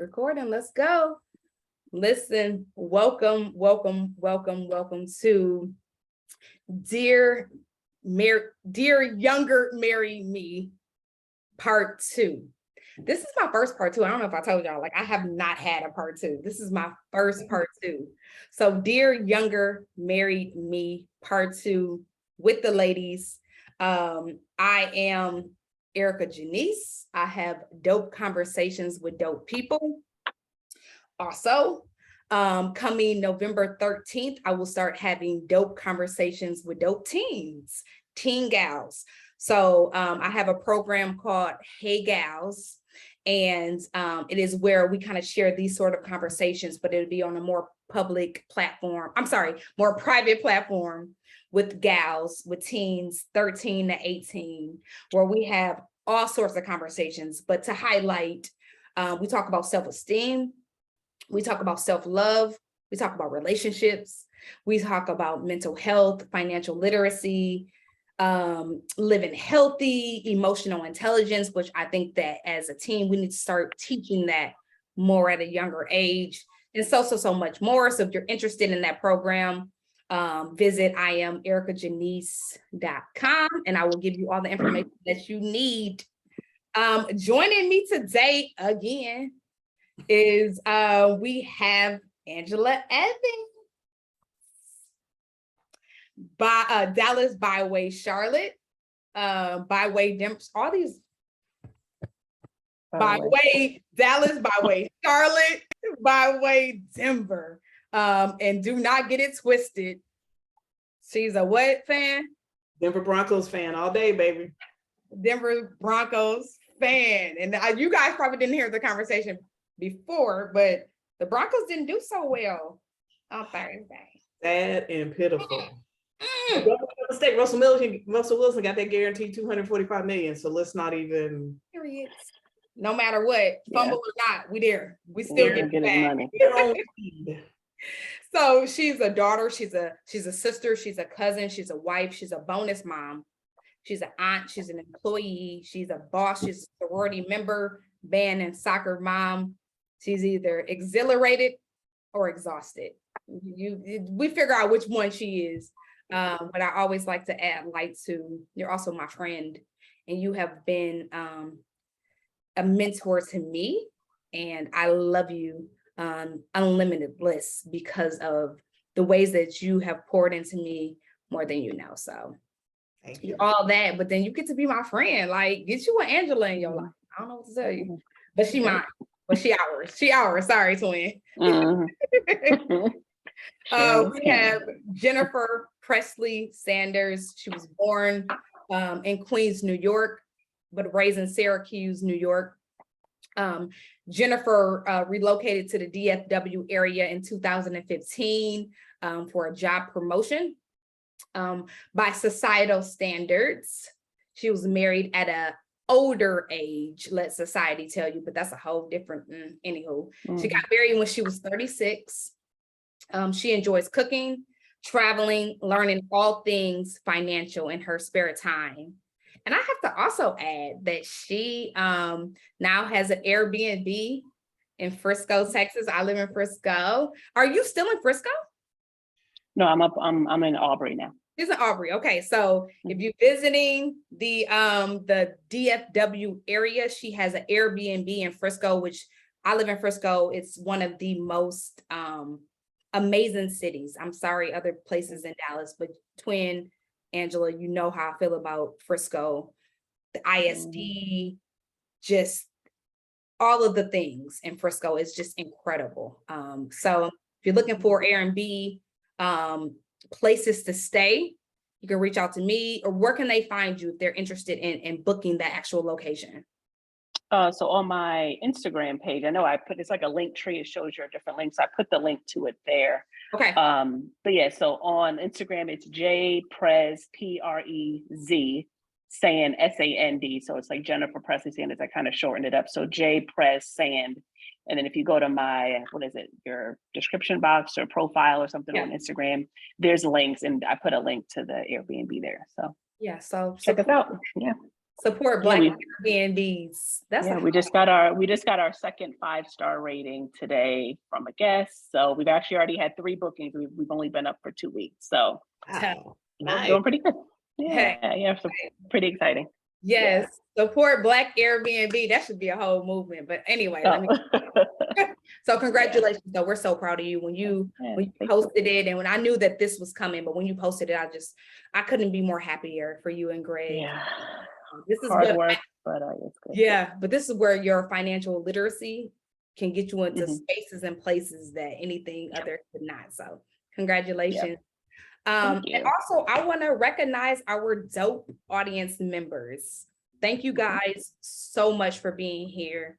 Recording, let's go. Listen, welcome to Dear Younger Marry Me, part 2. This is my first part 2. I don't know if I told y'all, like I have not had a part 2. This is my first part 2. So Dear Younger Marry Me, part 2 with the ladies. I am Erika Genice. I have dope conversations with dope people. Also, coming November 13th, I will start having dope conversations with dope teens, teen gals. So I have a program called Hey Gals, and it is where we kind of share these sort of conversations, but it'll be on a more public platform. More private platform with gals, with teens 13 to 18, where we have all sorts of conversations. But to highlight, we talk about self-esteem, we talk about self-love, we talk about relationships, we talk about mental health, financial literacy, living healthy, emotional intelligence, which I think that as a teen, we need to start teaching that more at a younger age, and so much more. So if you're interested in that program, visit IamErikaGenice.com, and I will give you all the information that you need. Joining me today again is we have Angela Evans, by Dallas Byway Charlotte, Byway Denver, all these Byway Dallas, Byway Charlotte, Byway Denver. And do not get it twisted. She's a what fan? Denver Broncos fan all day, baby. Denver Broncos fan. And you guys probably didn't hear the conversation before, but the Broncos didn't do so well on Thursday. Sad and pitiful. Don't make a mistake. Russell Wilson got that guaranteed $245 million. So let's not even. Period. No matter what, fumble or not, we there. We still get money. So she's a daughter, she's a sister, she's a cousin, she's a wife, she's a bonus mom, she's an aunt, she's an employee, she's a boss, she's a sorority member, band and soccer mom. She's either exhilarated or exhausted. We figure out which one she is. But I always like to add light to, you're also my friend, and you have been a mentor to me, and I love you. Unlimited bliss because of the ways that you have poured into me more than you know. So thank you. All that, but then you get to be my friend. Like, get you an Angela in your life. I don't know what to tell you, but she mine. But she ours. Sorry, twin. We have Jennifer Presley-Sanders. She was born in Queens, New York, but raised in Syracuse, New York. Jennifer relocated to the DFW area in 2015 for a job promotion. By societal standards, she was married at an older age, let society tell you, but that's a whole different, anywho. She got married when she was 36. She enjoys cooking, traveling, learning all things financial in her spare time. And I have to also add that she now has an Airbnb in Frisco, Texas. I live in Frisco. Are you still in Frisco? No, I'm in Aubrey now. She's in Aubrey. Okay, so if you're visiting the DFW area, she has an Airbnb in Frisco, which I live in Frisco. It's one of the most amazing cities. I'm sorry, other places in Dallas, but twin Angela, you know how I feel about Frisco, the ISD, just all of the things in Frisco is just incredible. So if you're looking for Airbnb places to stay, you can reach out to me, or where can they find you if they're interested in booking the actual location? So on my Instagram page, I know it's like a link tree. It shows your different links. I put the link to it there. Okay. But yeah, so on Instagram, it's JPrez, PREZ, Sand, SAND. So it's like Jennifer Presley-Sanders. I kind of shortened it up. So JPrez Sand. And then if you go to my, your description box or profile or something on Instagram, there's links, and I put a link to the Airbnb there. So yeah, so check us out. Yeah. Support Yeah, Black we- Airbnbs. That's Yeah, a we just got our second 5-star rating today from a guest. So we've actually already had 3 bookings. We've only been up for 2 weeks. So Wow. we're Nice. doing pretty good. Hey. Yeah, so pretty exciting. yes. Support Black Airbnb. That should be a whole movement. But anyway, let me. So congratulations, though. We're so proud of you when you thank you. posted it, and when I knew that this was coming, but when you posted it, I couldn't be more happier for you and Greg. Yeah, This is hard what, work, but it's good. yeah, but this is where your financial literacy can get you into Mhm. spaces and places that anything other could not. So congratulations. Thank And you. also I want to recognize our dope audience members. Thank you guys so much for being here.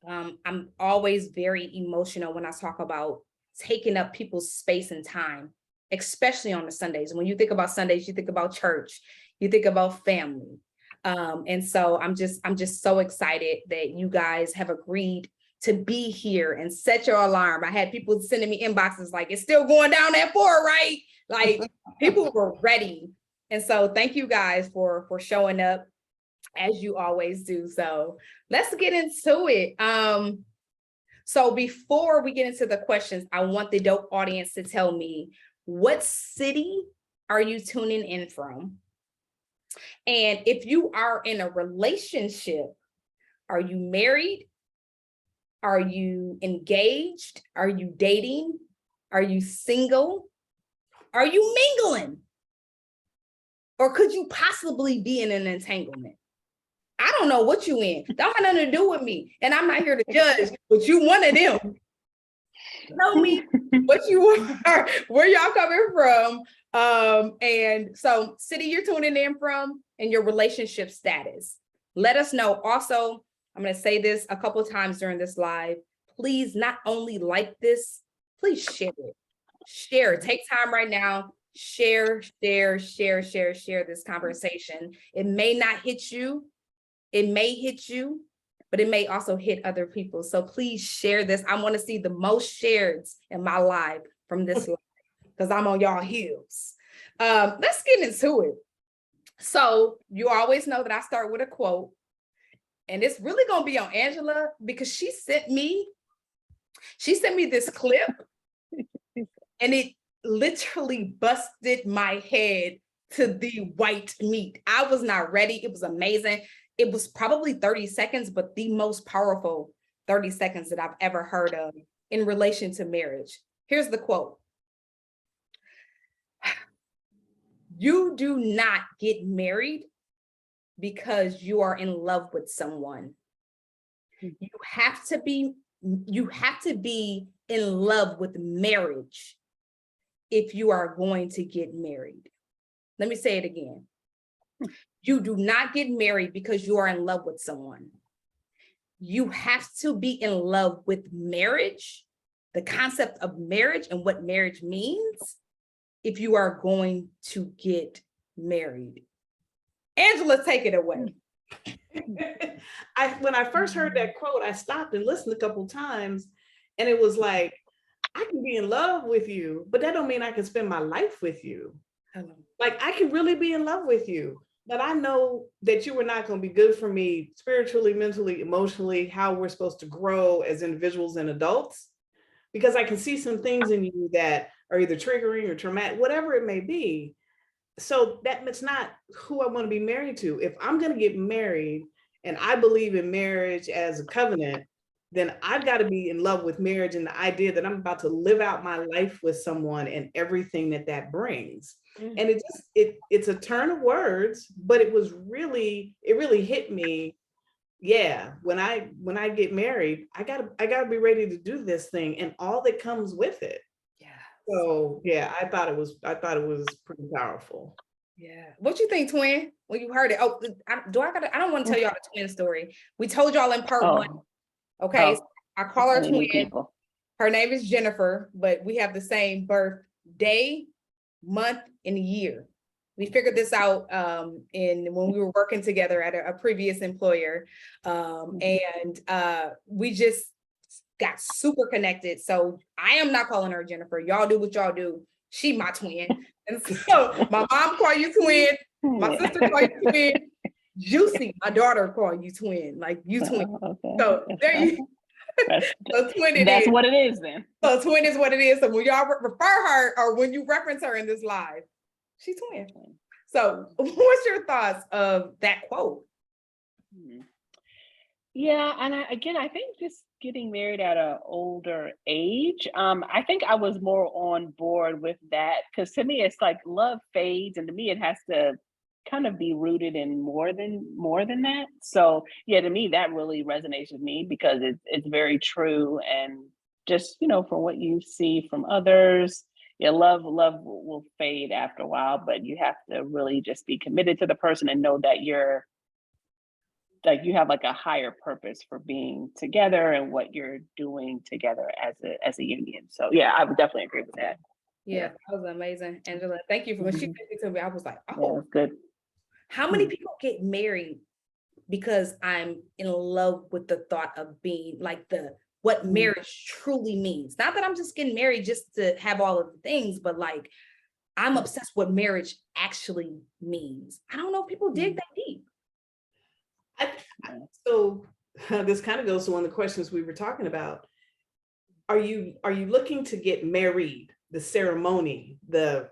I'm always very emotional when I talk about taking up people's space and time, especially on the Sundays. When you think about Sundays, you think about church, you think about family. And so I'm just so excited that you guys have agreed to be here and set your alarm. I had people sending me inboxes like, it's still going down at 4, right? Like people were ready. And so thank you guys for showing up as you always do. So let's get into it. So before we get into the questions, I want the dope audience to tell me, what city are you tuning in from? And if you are in a relationship, are you married? Are you engaged? Are you dating? Are you single? Are you mingling? Or could you possibly be in an entanglement? I don't know what you in. That have nothing to do with me. And I'm not here to judge, but you one of them. Tell me what you are, where y'all coming from. And so city you're tuning in from and your relationship status. Let us know. Also, I'm going to say this a couple of times during this live. Please not only like this, please share it. Share it. Take time right now. Share this conversation. It may not hit you. It may hit you, but it may also hit other people. So please share this. I want to see the most shares in my live from this live because I'm on y'all heels. Let's get into it. So you always know that I start with a quote, and it's really going to be on Angela because she sent me this clip and it literally busted my head to the white meat. I was not ready. It was amazing. It was probably 30 seconds, but the most powerful 30 seconds that I've ever heard of in relation to marriage. Here's the quote. You do not get married because you are in love with someone. You have to be in love with marriage if you are going to get married. Let me say it again. You do not get married because you are in love with someone. You have to be in love with marriage, the concept of marriage and what marriage means if you are going to get married. Angela, take it away. When I first heard that quote, I stopped and listened a couple times, and it was like, I can be in love with you, but that don't mean I can spend my life with you. Like, I can really be in love with you, but I know that you are not going to be good for me spiritually, mentally, emotionally, how we're supposed to grow as individuals and adults, because I can see some things in you that are either triggering or traumatic, whatever it may be. So that's not who I want to be married to. If I'm going to get married and I believe in marriage as a covenant, then I've got to be in love with marriage and the idea that I'm about to live out my life with someone and everything that brings. Mm-hmm. And it's a turn of words, but it really hit me. Yeah, when I get married, I gotta be ready to do this thing and all that comes with it. Yeah. So yeah, I thought it was pretty powerful. Yeah. What you think, twin? When you heard it? Oh, I don't want to tell y'all the twin story. We told y'all in part 1. Okay. So I call her twin. Her name is Jennifer, but we have the same birthday, month, and year. We figured this out when we were working together at a previous employer. And we just got super connected. So I am not calling her Jennifer. Y'all do what y'all do. She my twin. And so my mom call you twin. My sister call you twin. Juicy, my daughter called you twin, like you twin. Okay. So there you so twin it That's is. what it is then. So twin is what it is. So when y'all refer her or when you reference her in this live, she's twin. So what's your thoughts of that quote? Yeah, and I think just getting married at an older age, I think I was more on board with that because to me it's like love fades, and to me it has to kind of be rooted in more than that. So yeah, to me that really resonates with me because it's very true, and just from what you see from others, yeah, love will fade after a while, but you have to really just be committed to the person and know that you're like you have like a higher purpose for being together and what you're doing together as a union. So yeah, I would definitely agree with that. Yeah, that was amazing, Angela. Thank you for when she said it to me. I was like, Yeah, oh, that's good. how many people get married because I'm in love with the thought of being like what marriage truly means? Not that I'm just getting married just to have all of the things, but like I'm obsessed with what marriage actually means. I don't know if people dig that deep. So this kind of goes to one of the questions we were talking about. Are you looking to get married? The ceremony, the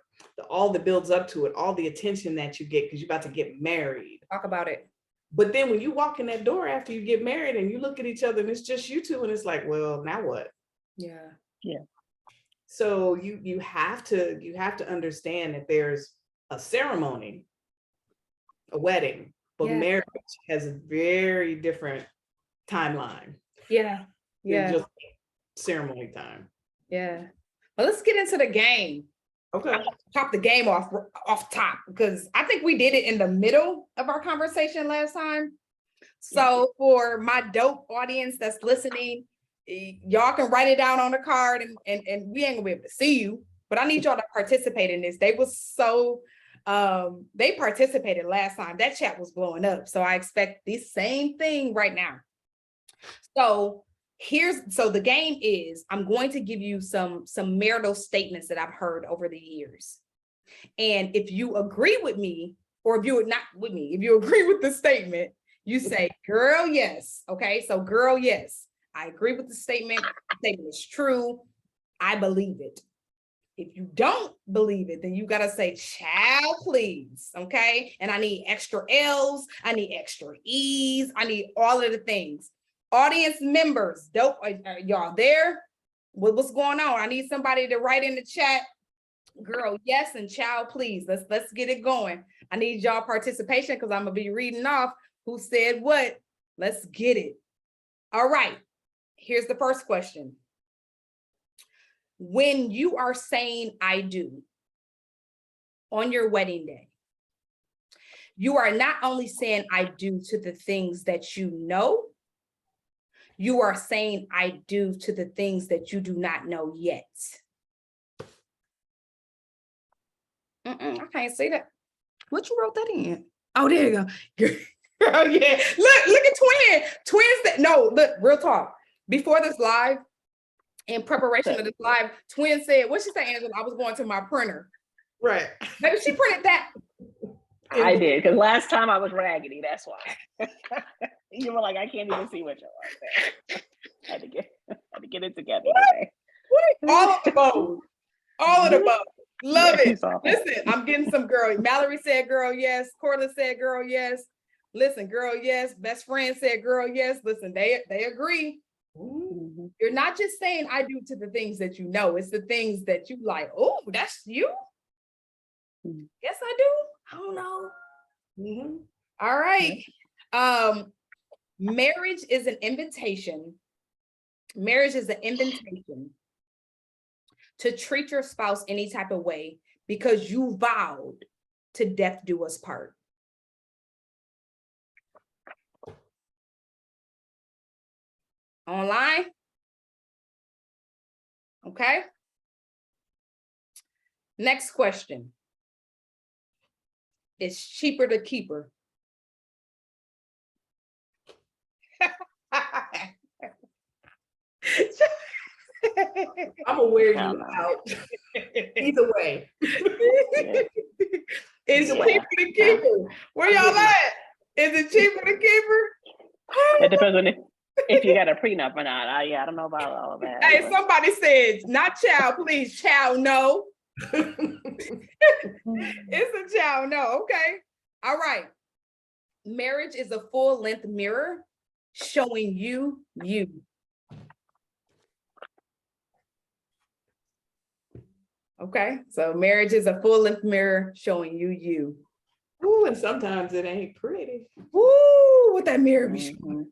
all that builds up to it, all the attention that you get because you're about to get married. Talk about it. But then when you walk in that door after you get married and you look at each other and it's just you two, and it's like, well, now what? Yeah. So you have to understand that there's a ceremony, a wedding, but marriage has a very different timeline. Yeah. Just ceremony time. Yeah. Well, let's get into the game. Okay. Top the game off top because I think we did it in the middle of our conversation last time. So for my dope audience that's listening, y'all can write it down on the card and we ain't gonna be able to see you, but I need y'all to participate in this. They was so they participated last time. That chat was blowing up. So I expect the same thing right now. So the game is I'm going to give you some marital statements that I've heard over the years. And if you agree with me, or if you're not with me, if you agree with the statement, you say, girl, yes. Okay. So girl, yes, I agree with the statement. The statement is true. I believe it. If you don't believe it, then you got to say, child, please. Okay. And I need extra L's. I need extra E's. I need all of the things. Audience members, dope, are y'all there? What's going on? I need somebody to write in the chat, girl, yes, and child, please. Let's get it going. I need y'all participation because I'm gonna be reading off who said what. Let's get it. All right. Here's the first question. When you are saying I do on your wedding day, you are not only saying I do to the things that you know, you are saying I do to the things that you do not know yet. I can't see that. What you wrote that in? Oh, there you go. Girl, yeah. Look at twin. Twins that look, real talk. Before this live, in preparation of this live, twin said, what she say, Angela? I was going to my printer. Right. Maybe she printed that. I did, because last time I was raggedy, that's why. You were like, I can't even see what you're saying. I had to get it together today. All of the above. All of the above. Love it. Listen, I'm getting some girl. Mallory said girl, yes. Corla said girl, yes. Listen, girl, yes. Best friend said girl, yes. Listen, they agree. Mm-hmm. You're not just saying I do to the things that you know. It's the things that you like. Oh, that's you? Mm-hmm. Yes, I do. I don't know. Mm-hmm. All right. Marriage is an invitation. Marriage is an invitation to treat your spouse any type of way because you vowed to death do us part. Online? Okay. Next question. It's cheaper to keep her. I'm gonna wear you out. Either way. It's cheaper to keep her. Where y'all at? Is it cheaper to keep her? It depends on if you got a prenup or not. I don't know about all of that. Hey, but- somebody said, not child, please, child, no. It's a child, no. Okay. All right. Marriage is a full-length mirror showing you. Okay, so marriage is a full-length mirror showing you. Ooh, and sometimes it ain't pretty. Ooh, what that mirror be showing.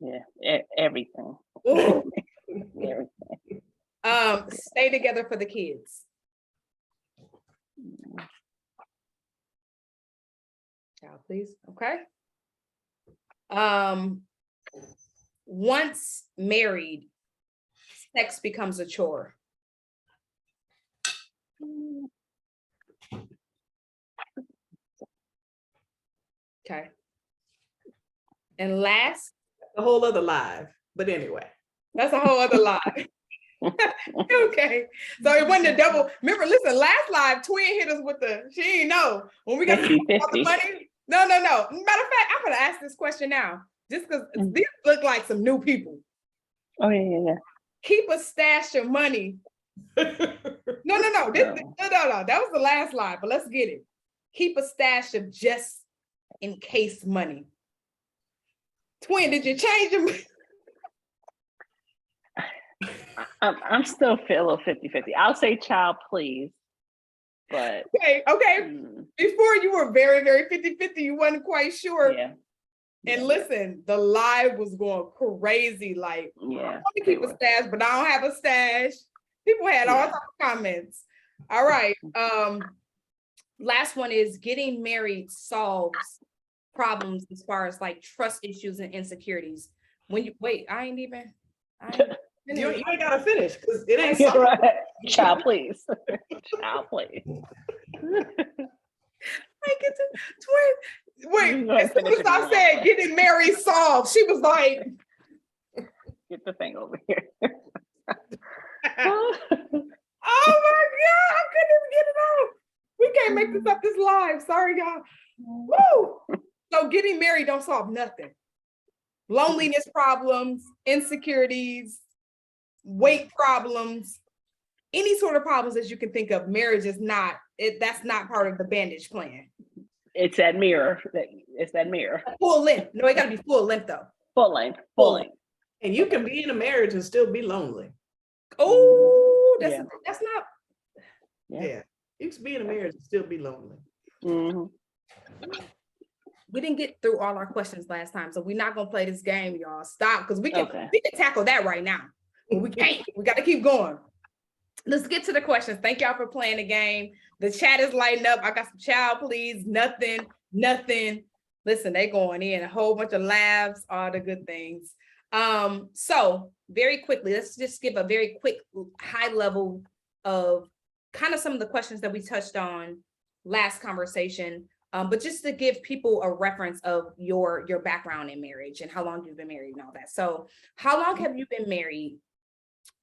Mhm. Yeah, everything. Ooh. Everything. Stay together for the kids. Child, please. Okay. Once married, sex becomes a chore. Okay. And last, A whole other live. But anyway. that's a whole other live. Okay. So it wasn't a double. Remember, listen, last live, Twin hit us with the, she ain't know. When we got to talk about the 50-50. money. No. Matter of fact, I'm going to ask this question now, just because these look like some new people. Oh, yeah. Keep a stash of money. No. No. That was the last live, but let's get it. Keep a stash of just in case money. Twin, did you change them? I'm still feeling 50-50. I'll say child, please. But Okay. Before you were very, very 50-50, you wasn't quite sure. yeah. And listen, the live was going crazy. Like, Yeah. I want to keep a stash, but I don't have a stash. People had all types of comments. All right. Last one is getting married solves problems as far as like trust issues and insecurities. When you wait, You ain't gotta finish because it ain't You're so. right. Child, please. Child, please. I get to Twin. Wait, Go as ahead, soon as I said getting married solved, she was like, get the thing over here. oh my God, I couldn't even get it out. We can't make this up this live. Sorry, y'all. Woo! So getting married don't solve nothing. Loneliness problems, insecurities, weight problems, any sort of problems that you can think of. Marriage is not, that's not part of the bandage plan. It's that mirror. It's that mirror. Full length. No, it gotta be full length though. Full length. And you can be in a marriage and still be lonely. Oh, that's not. Yeah. You can be in a marriage and still be lonely. Mm-hmm. We didn't get through all our questions last time, so we're not gonna play this game, y'all. Stop, because we can tackle that right now. But we can't. We got to keep going. Let's get to the questions. Thank y'all for playing the game. The chat is lighting up. I got some child, please. Nothing. Listen, they going in a whole bunch of laughs, all the good things. So very quickly, let's just give a very quick high level of kind of some of the questions that we touched on last conversation. But just to give people a reference of your background in marriage and how long you've been married and all that. So how long have you been married?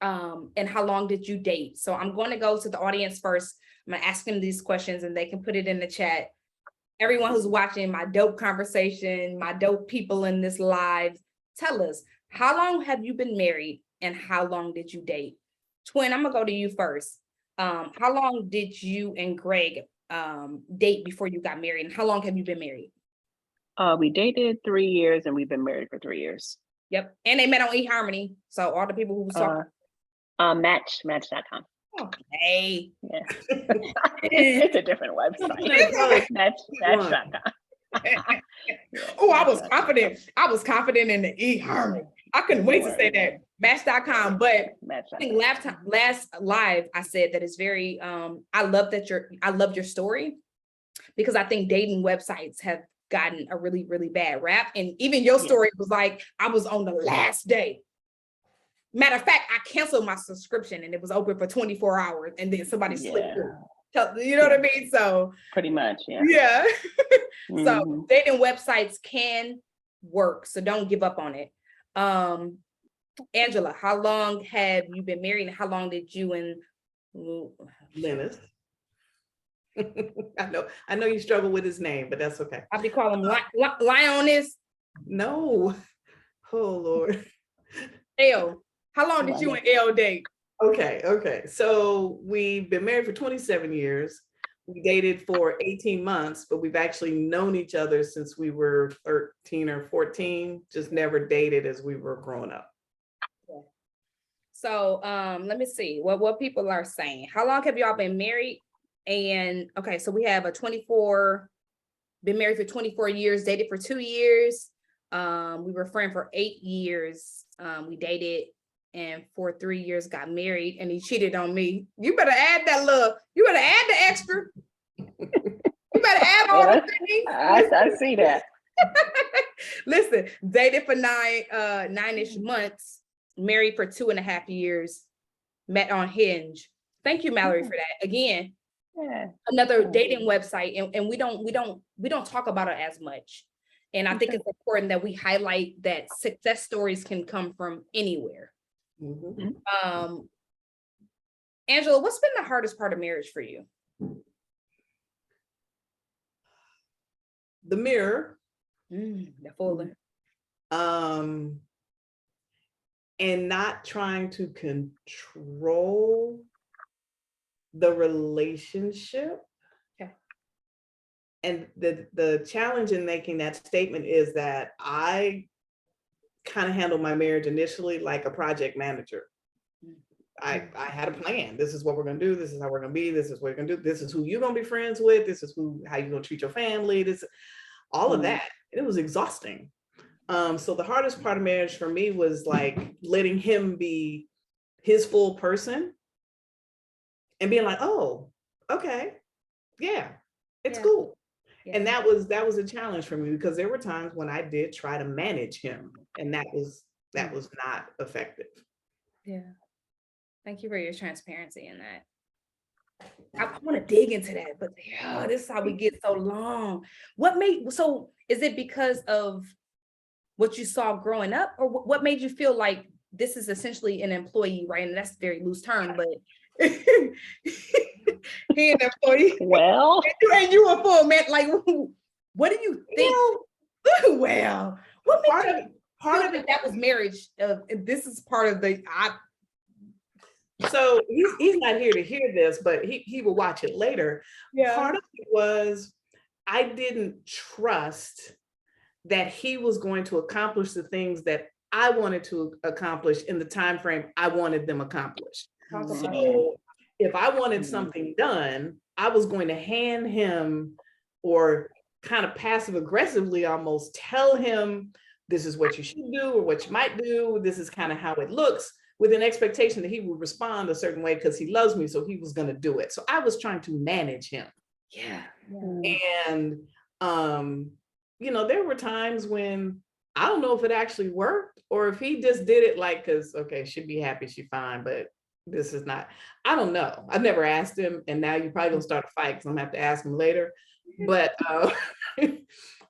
And how long did you date? So I'm going to go to the audience first. I'm going to ask them these questions and they can put it in the chat. Everyone who's watching my dope conversation, my dope people in this live, tell us, how long have you been married and how long did you date? Twin, I'm going to go to you first. How long did you and Greg date before you got married, and how long have you been married? We dated 3 years and we've been married for 3 years. Yep. And they met on eHarmony. So all the people who was talking. Match.com. Okay. Yeah. It's a different website. Match.com. Oh, I was confident. I was confident in the eHarmony. I couldn't wait to say that. Match.com. But I think last live, I said that it's very I loved your story, because I think dating websites have gotten a really, really bad rap. And even your story was like, I was on the last day. Matter of fact, I canceled my subscription and it was open for 24 hours and then somebody slipped through. You know what I mean? So pretty much, yeah. Yeah. So dating websites can work. So don't give up on it. Angela, how long have you been married and how long did you and Lennis? I know you struggle with his name, but that's okay. I'll be calling him Lioness. No. Oh Lord. L. How long did you and L date? Okay. So we've been married for 27 years. We dated for 18 months, but we've actually known each other since we were 13 or 14, just never dated as we were growing up. So let me see what people are saying. How long have y'all been married? And okay, so we have been married for 24 years, dated for 2 years. We were friends for 8 years. We dated and for 3 years got married, and he cheated on me. You better add that love. You better add the extra. You better add all the things. I see that. Listen, dated for 9-ish months, married for 2.5 years, met on Hinge. Thank you, Mallory, for that. Again, another dating website, and we don't talk about it as much. And I think it's important that we highlight that success stories can come from anywhere. Mm-hmm. Angela, what's been the hardest part of marriage for you? The mirror. The folder. And not trying to control the relationship. Okay. And the challenge in making that statement is that I kind of handled my marriage initially like a project manager. I had a plan. This is what we're going to do. This is how we're going to be. This is what we're going to do. This is who you're going to be friends with. This is how you're going to treat your family. This, all of that. It was exhausting. So the hardest part of marriage for me was like letting him be his full person and being like, oh, okay, yeah, it's cool. Yeah. And that was a challenge for me because there were times when I did try to manage him, and that was not effective. Yeah. Thank you for your transparency in that. I want to dig into that, but yeah, this is how we get so long. So is it because of what you saw growing up, or what made you feel like this is essentially an employee, right? And that's a very loose term, but he an employee. Well, and you a full man. Like, what do you think? Well, what made part of it that was marriage? This is part of the. So he's not here to hear this, but he will watch it later. Yeah. Part of it was I didn't trust that he was going to accomplish the things that I wanted to accomplish in the time frame I wanted them accomplished. So if I wanted something done, I was going to hand him, or kind of passive aggressively almost tell him, this is what you should do or what you might do. This is kind of how it looks, with an expectation that he would respond a certain way because he loves me. So he was going to do it. So I was trying to manage him. Yeah. And, there were times when I don't know if it actually worked or if he just did it like, cause okay, she'd be happy, she's fine, but this is not, I don't know. I've never asked him, and now you're probably gonna start a fight because I'm gonna have to ask him later. But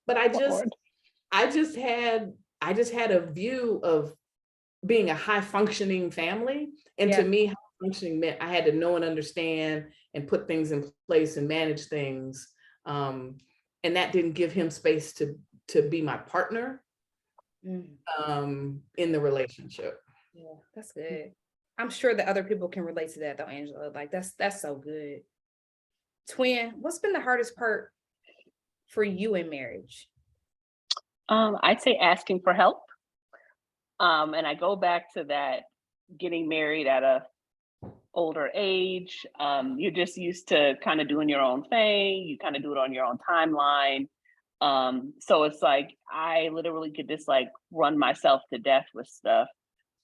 but I just had a view of being a high functioning family. And to me, high functioning meant I had to know and understand and put things in place and manage things. And that didn't give him space to be my partner in the relationship. Yeah, that's good. I'm sure that other people can relate to that though, Angela. Like that's so good. Twin, what's been the hardest part for you in marriage? I'd say asking for help. And I go back to that getting married at a older age. You're just used to kind of doing your own thing. You kind of do it on your own timeline. So it's like I literally could just like run myself to death with stuff.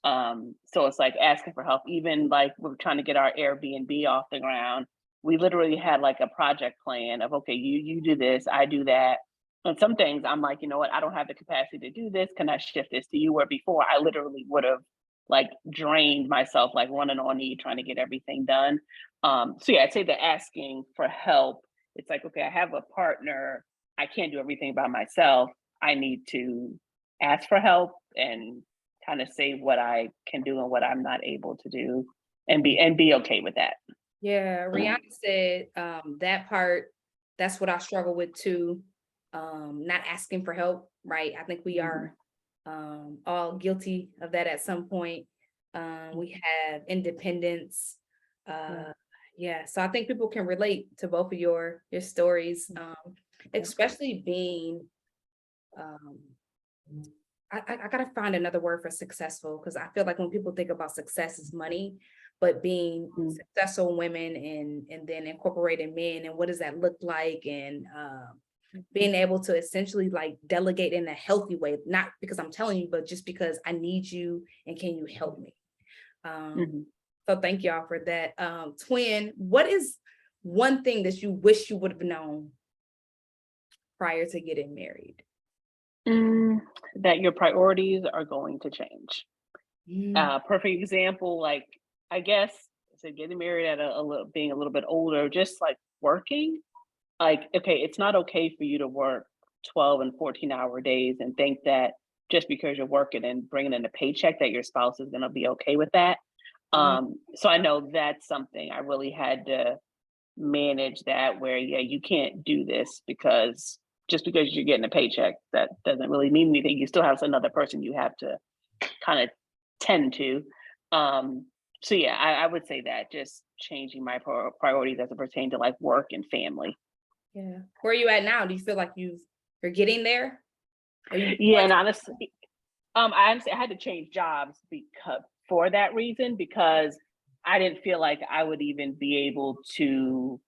So it's like asking for help. Even like we're trying to get our Airbnb off the ground. We literally had like a project plan of, okay, you do this, I do that. And some things I'm like, you know what, I don't have the capacity to do this. Can I shift this to you? Where before I literally would have like drained myself, like running on E, trying to get everything done. So yeah, I'd say the asking for help. It's like, okay, I have a partner. I can't do everything by myself. I need to ask for help and kind of say what I can do and what I'm not able to do, and be okay with that. Yeah, Rihanna said that part, that's what I struggle with too. Not asking for help, right? I think we are all guilty of that at some point. We have independence. Yeah, so I think people can relate to both of your stories, especially being I gotta find another word for successful, because I feel like when people think about success is money, but being successful women and then incorporating men, and what does that look like, and being able to essentially like delegate in a healthy way, not because I'm telling you, but just because I need you and can you help me? So thank y'all for that. Twin, what is one thing that you wish you would have known prior to getting married? That your priorities are going to change. Perfect example, like, I guess, so getting married at a little, being a little bit older, just like working, like, okay, it's not okay for you to work 12 and 14-hour days and think that just because you're working and bringing in a paycheck that your spouse is going to be okay with that. So I know that's something I really had to manage, that where, yeah, you can't do this because just because you're getting a paycheck, that doesn't really mean anything. You still have another person you have to kind of tend to. So yeah, I would say that just changing my priorities as it pertains to like work and family. Yeah. Where are you at now? Do you feel like you're getting there? Yeah, and honestly, I had to change jobs because for that reason, because I didn't feel like I would even be able to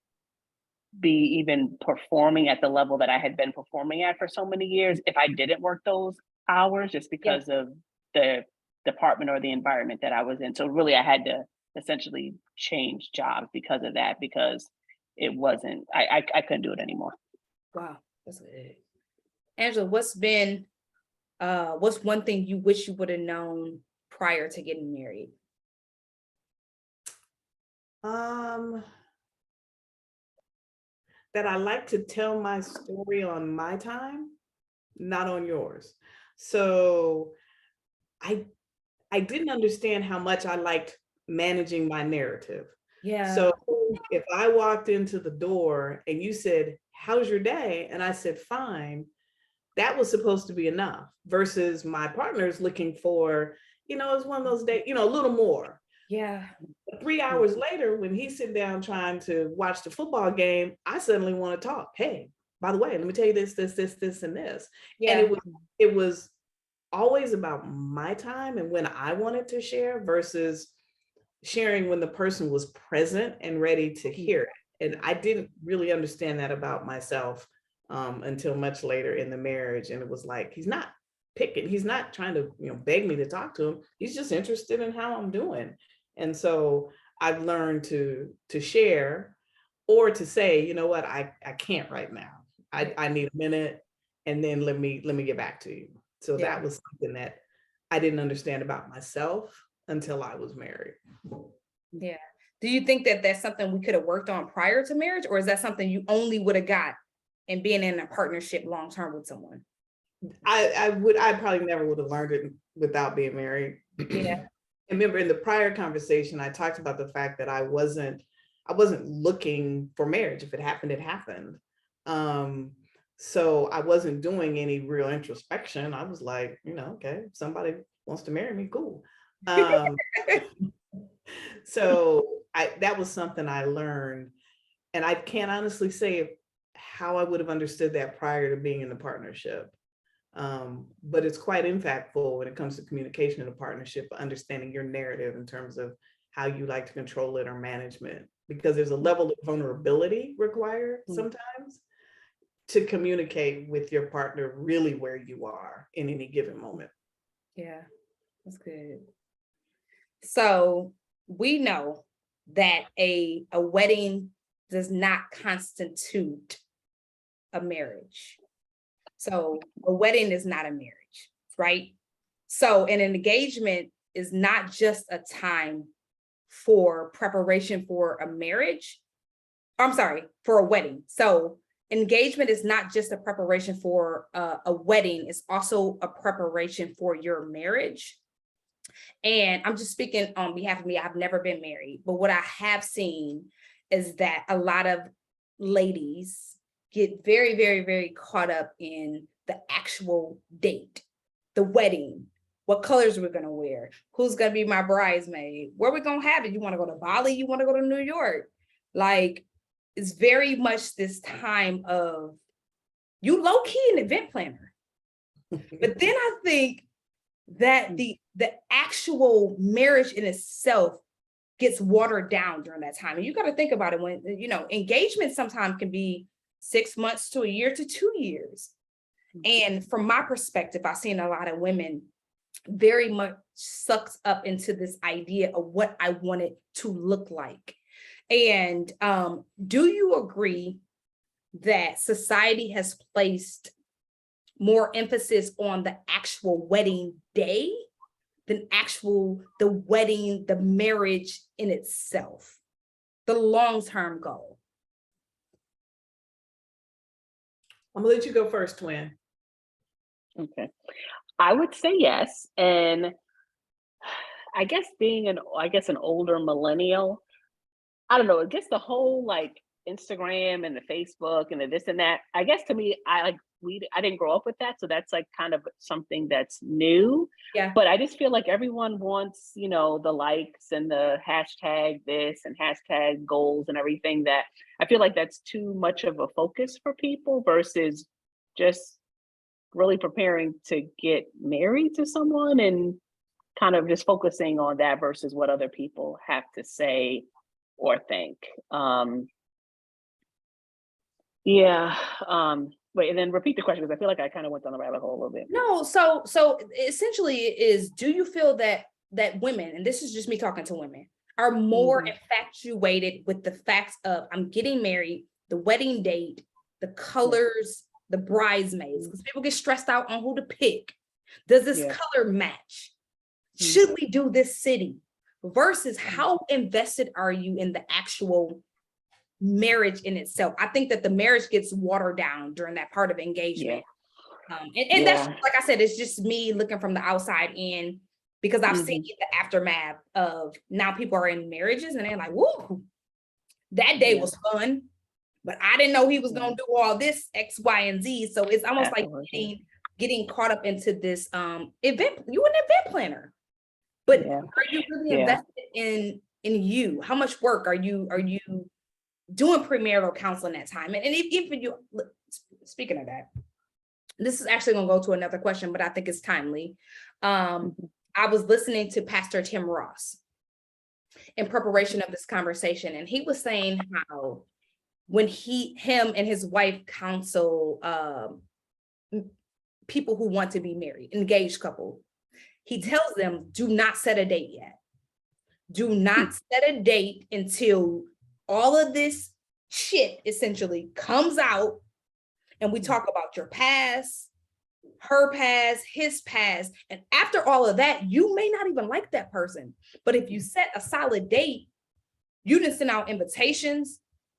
be even performing at the level that I had been performing at for so many years if I didn't work those hours, just because of the department or the environment that I was in. So really I had to essentially change jobs because of that, because it wasn't, I couldn't do it anymore. Wow, that's good. Angela, what's one thing you wish you would have known prior to getting married? That I like to tell my story on my time, not on yours. So I didn't understand how much I liked managing my narrative. Yeah. So if I walked into the door and you said, "How's your day?" and I said, "Fine," that was supposed to be enough, versus my partner's looking for, it's one of those days, a little more. Yeah. 3 hours later, when he's sitting down trying to watch the football game, I suddenly want to talk. "Hey, by the way, let me tell you this, and this." Yeah. And it was always about my time and when I wanted to share, versus sharing when the person was present and ready to hear it. And I didn't really understand that about myself until much later in the marriage. And it was like, he's not picking, he's not trying to, beg me to talk to him. He's just interested in how I'm doing. And so I've learned to share, or to say, "You know what, I can't right now. I need a minute, and then let me get back to you." So that was something that I didn't understand about myself until I was married. Yeah. Do you think that that's something we could have worked on prior to marriage, or is that something you only would have got in being in a partnership long term with someone? I probably never would have learned it without being married. Yeah. And remember, in the prior conversation, I talked about the fact that I wasn't looking for marriage. If it happened, it happened. So I wasn't doing any real introspection. I was like, okay, somebody wants to marry me, cool. So that was something I learned, and I can't honestly say how I would have understood that prior to being in the partnership. But it's quite impactful when it comes to communication in a partnership, understanding your narrative in terms of how you like to control it or management, because there's a level of vulnerability required sometimes to communicate with your partner really where you are in any given moment. Yeah, that's good. So we know that a wedding does not constitute a marriage. So a wedding is not a marriage, right? So an engagement is not just a time for preparation for a marriage. I'm sorry, for a wedding. So engagement is not just a preparation for a wedding, it's also a preparation for your marriage. And I'm just speaking on behalf of me. I've never been married, but what I have seen is that a lot of ladies get very, very, very caught up in the actual date, the wedding, what colors we're going to wear, who's going to be my bridesmaid, where we're going to have it. You want to go to Bali? You want to go to New York? Like, it's very much this time of you low key an event planner. But then I think that the actual marriage in itself gets watered down during that time. And you got to think about it when, you know, engagement sometimes can be 6 months to a year to 2 years. And from my perspective, I've seen a lot of women very much sucks up into this idea of what I want it to look like. And do you agree that society has placed more emphasis on the actual wedding day than the wedding, the marriage in itself, the long-term goal? I'm gonna let you go first, Twin. Okay. I would say yes. And I guess being an older millennial, I don't know, it gets the whole like Instagram and the Facebook and the this and that. I guess to me, I didn't grow up with that. So that's like kind of something that's new. Yeah. But I just feel like everyone wants, you know, the likes and the hashtag this and hashtag goals and everything, that I feel like that's too much of a focus for people versus just really preparing to get married to someone and kind of just focusing on that versus what other people have to say or think. Wait, and then repeat the question, because I feel like I kind of went down the rabbit hole a little bit. No, so essentially it is, do you feel that women, and this is just me talking to women, are more infatuated with the facts of I'm getting married, the wedding date, the colors, the bridesmaids, because people get stressed out on who to pick. Does this color match? Should we do this city? Versus how invested are you in the actual marriage in itself? I think that the marriage gets watered down during that part of engagement. And that's, like I said, it's just me looking from the outside in, because I've seen the aftermath of now people are in marriages and they're like, woo, that day was fun, but I didn't know he was going to do all this X, Y, and Z. So it's almost like getting caught up into this event. You an event planner, but are you really invested in you? How much work are you doing premarital counseling that time? And if you, speaking of that, this is actually going to go to another question, but I think it's timely. I was listening to Pastor Tim Ross in preparation of this conversation, and he was saying how when him and his wife counsel people who want to be married, engaged couple, he tells them, do not set a date yet. Do not set a date until all of this shit essentially comes out and we talk about your past, her past, his past. And after all of that, you may not even like that person. But if you set a solid date, you didn't send out invitations,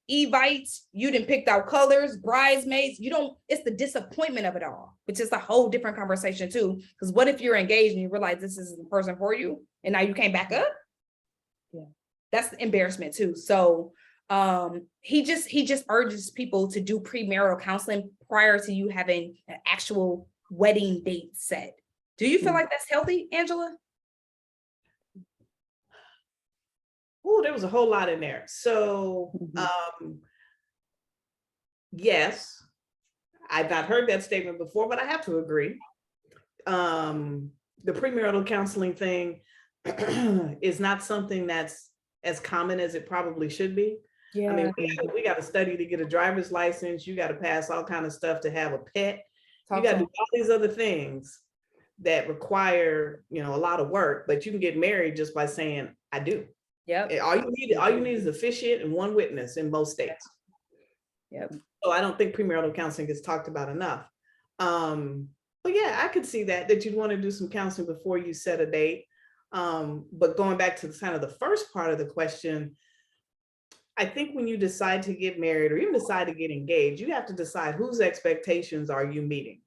evites, you didn't pick out colors, bridesmaids, it's the disappointment of it all, which is a whole different conversation too. Because what if you're engaged and you realize this is the person for you and now you can't back up? Yeah, that's embarrassment too. So he just urges people to do premarital counseling prior to you having an actual wedding date set. Do you feel like that's healthy, Angela? Oh, there was a whole lot in there. So yes, I've not heard that statement before, but I have to agree. The premarital counseling thing is not something that's as common as it probably should be. Yeah. I mean, we got to study to get a driver's license. You got to pass all kind of stuff to have a pet. You got to do all these other things that require, a lot of work, but you can get married just by saying, I do. Yep. All you need is officiant and one witness in most states. Yep. So I don't think premarital counseling gets talked about enough. But yeah, I could see that you'd want to do some counseling before you set a date. But going back to kind of the first part of the question, I think when you decide to get married or even decide to get engaged, you have to decide whose expectations are you meeting.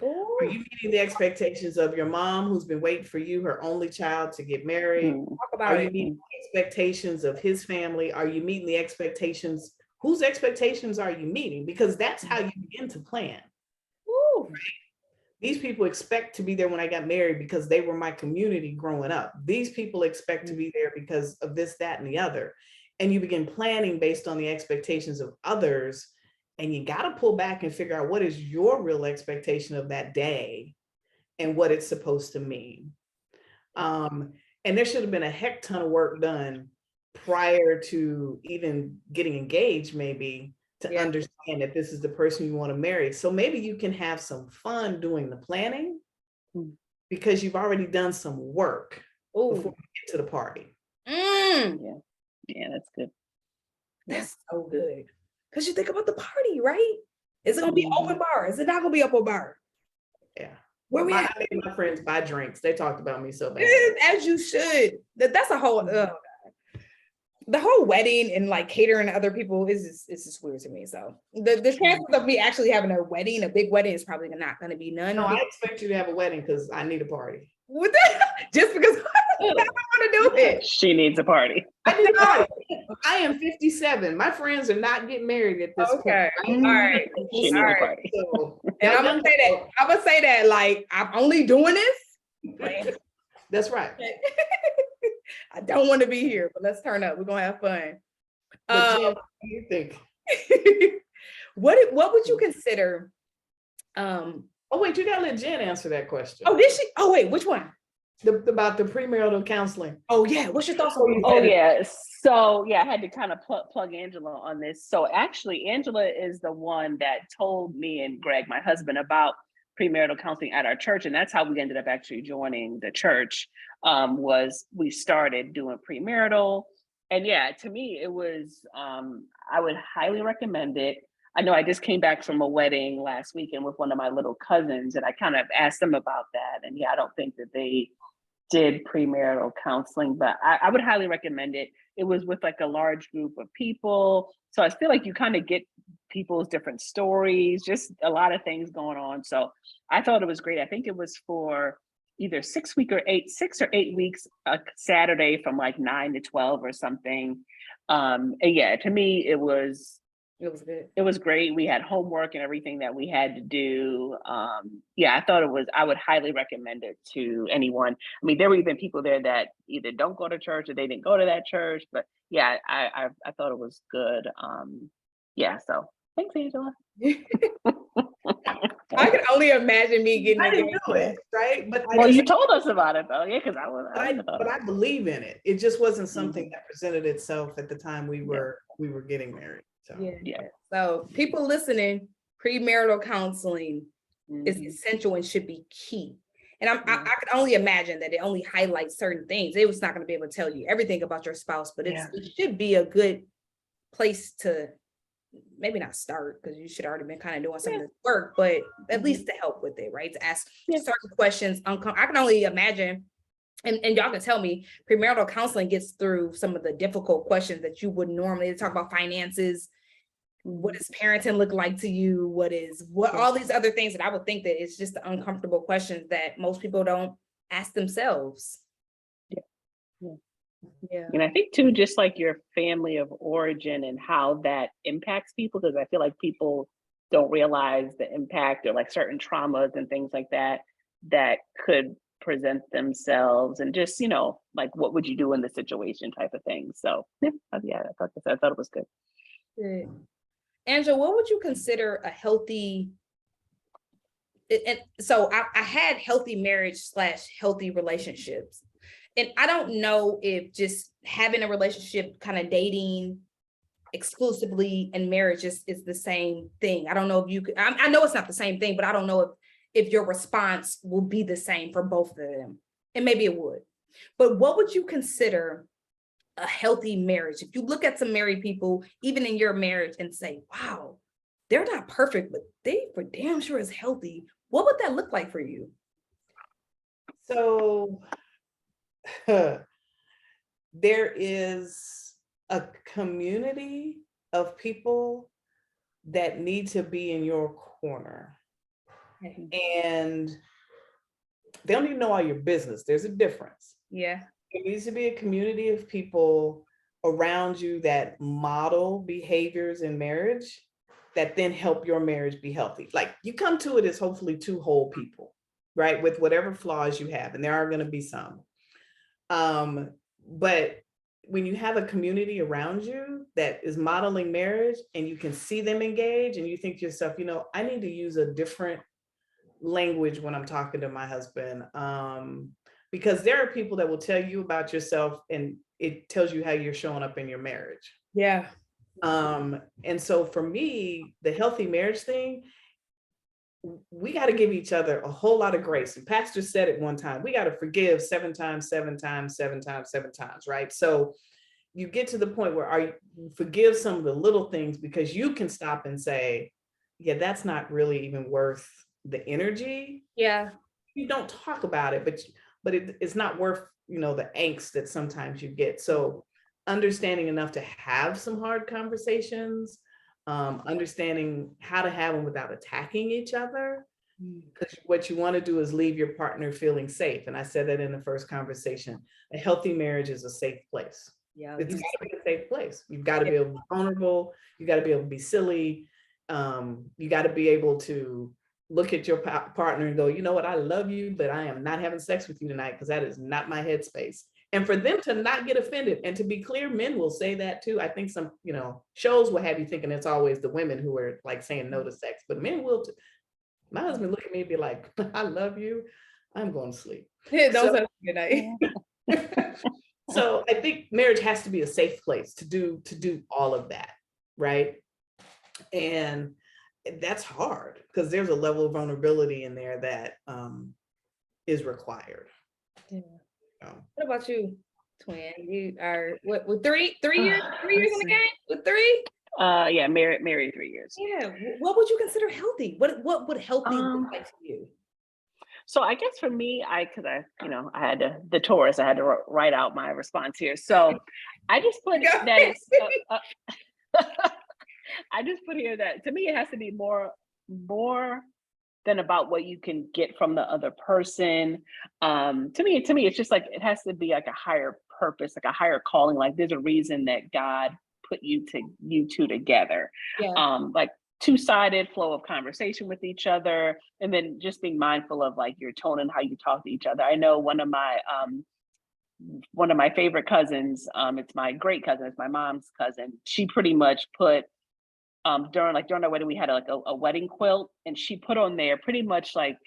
Are you meeting the expectations of your mom who's been waiting for you, her only child, to get married? Mm. Talk Are about you it. meeting the expectations of his family? Are you meeting the expectations? Whose expectations are you meeting? Because that's how you begin to plan. Ooh. These people expect to be there when I got married because they were my community growing up. These people expect to be there because of this, that, and the other. And you begin planning based on the expectations of others. And you got to pull back and figure out what is your real expectation of that day and what it's supposed to mean. And there should have been a heck ton of work done prior to even getting engaged, maybe, to understand that this is the person you want to marry. So maybe you can have some fun doing the planning because you've already done some work before you get to the party. Yeah, that's good. That's so good. Because you think about the party, right? Is it gonna be open bar? Is it not gonna be open bar? Yeah. Where we I at? made my friends buy drinks. They talked about me so bad. As you should. That's a whole the whole wedding and like catering to other people is just weird to me. So the chances of me actually having a wedding, a big wedding, is probably not going to be none. No, I expect you to have a wedding because I need a party. Just because I want to do it. She needs a party. I need a party. I am 57. My friends are not getting married at this point. All right. She needs a party. So, and I'm gonna say that like I'm only doing this. That's right. I don't want to be here, but let's turn up. We're gonna have fun. What do you think? What would you consider? Oh wait, you gotta let Jen answer that question. Oh, did she? Oh wait, which one? About the premarital counseling. Oh yeah, what's your thoughts on? Oh yeah, so yeah, I had to kind of plug Angela on this. So actually, Angela is the one that told me and Greg, my husband, about premarital counseling at our church, and that's how we ended up actually joining the church. Was we started doing premarital, and yeah, to me it was I would highly recommend it. I know I just came back from a wedding last weekend with one of my little cousins, and I kind of asked them about that, and yeah, I don't think that they did premarital counseling, but I would highly recommend it. It was with like a large group of people, so I feel like you kind of get people's different stories, just a lot of things going on. So I thought it was great. I think it was for either 6 or 8 weeks, a Saturday from like 9 to 12 or something. And yeah, to me, it was good. It was great. We had homework and everything that we had to do. Yeah, I would highly recommend it to anyone. I mean, there were even people there that either don't go to church or they didn't go to that church, but yeah, I thought it was good. Yeah, so thanks, Angela. I can only imagine me getting I didn't do it, right? But well, you told us about it though, yeah, because I believe in it. It just wasn't something that presented itself at the time we were getting married. So yeah. So people listening, premarital counseling is essential and should be key. And I can only imagine that it only highlights certain things. It was not going to be able to tell you everything about your spouse, but it should be a good place to maybe not start, because you should already been kind of doing some of this work, but at least to help with it, right? To ask certain questions. I can only imagine, and y'all can tell me, premarital counseling gets through some of the difficult questions that you would normally talk about: finances, what does parenting look like to you, what all these other things that I would think that it's just the uncomfortable questions that most people don't ask themselves. Yeah. And I think too, just like your family of origin and how that impacts people, because I feel like people don't realize the impact or like certain traumas and things like that could present themselves, and just, like what would you do in the situation type of thing. So yeah, I thought it was good. Good. Angela, what would you consider a healthy? And so I had healthy marriage / healthy relationships. And I don't know if just having a relationship, kind of dating exclusively, and marriage is the same thing. I don't know if you could, I know it's not the same thing, but I don't know if your response will be the same for both of them. And maybe it would. But what would you consider a healthy marriage? If you look at some married people, even in your marriage, and say, wow, they're not perfect, but they for damn sure is healthy. What would that look like for you? So there is a community of people that need to be in your corner. and they don't even know all your business. There's a difference. Yeah. There needs to be a community of people around you that model behaviors in marriage that then help your marriage be healthy. Like you come to it as hopefully two whole people, right? With whatever flaws you have, and there are going to be some. But when you have a community around you that is modeling marriage and you can see them engage and you think to yourself, you know, I need to use a different language when I'm talking to my husband. Because there are people that will tell you about yourself and it tells you how you're showing up in your marriage. Yeah. And so for me, the healthy marriage thing, we got to give each other a whole lot of grace. And Pastor said it one time, we got to forgive 7 times, 7 times, 7 times, 7 times, right? So you get to the point where you forgive some of the little things because you can stop and say, yeah, that's not really even worth the energy. Yeah. You don't talk about it, but it's not worth, you know, the angst that sometimes you get. So understanding enough to have some hard conversations, understanding how to have them without attacking each other. Because what you want to do is leave your partner feeling safe. And I said that in the first conversation. A healthy marriage is a safe place. Yeah. It's got to be a safe place. You've got to be able to be vulnerable. You got to be able to be silly. You got to be able to look at your partner and go, you know what, I love you, but I am not having sex with you tonight because that is not my headspace. And for them to not get offended, and to be clear, men will say that too. I think some, you know, shows will have you thinking it's always the women who are like saying no to sex, but men will too. My husband look at me and be like, I love you, I'm going to sleep. Those are good night. So I think marriage has to be a safe place to do all of that, right? And that's hard because there's a level of vulnerability in there that is required. Yeah. What about you, twin? You are what, with three years in the game? With 3? Yeah, married 3 years. Yeah. What would you consider healthy? What would healthy look like to you? So I guess for me, I had the Taurus, I had to write out my response here. So I just put that it's I just put here that to me it has to be more than about what you can get from the other person. To me, it's just like it has to be like a higher purpose, like a higher calling. Like there's a reason that God put you two together. Yeah. Like two-sided flow of conversation with each other, and then just being mindful of like your tone and how you talk to each other. I know one of my favorite cousins, it's my great cousin, it's my mom's cousin. She pretty much put during our wedding, we had a wedding quilt, and she put on there pretty much like,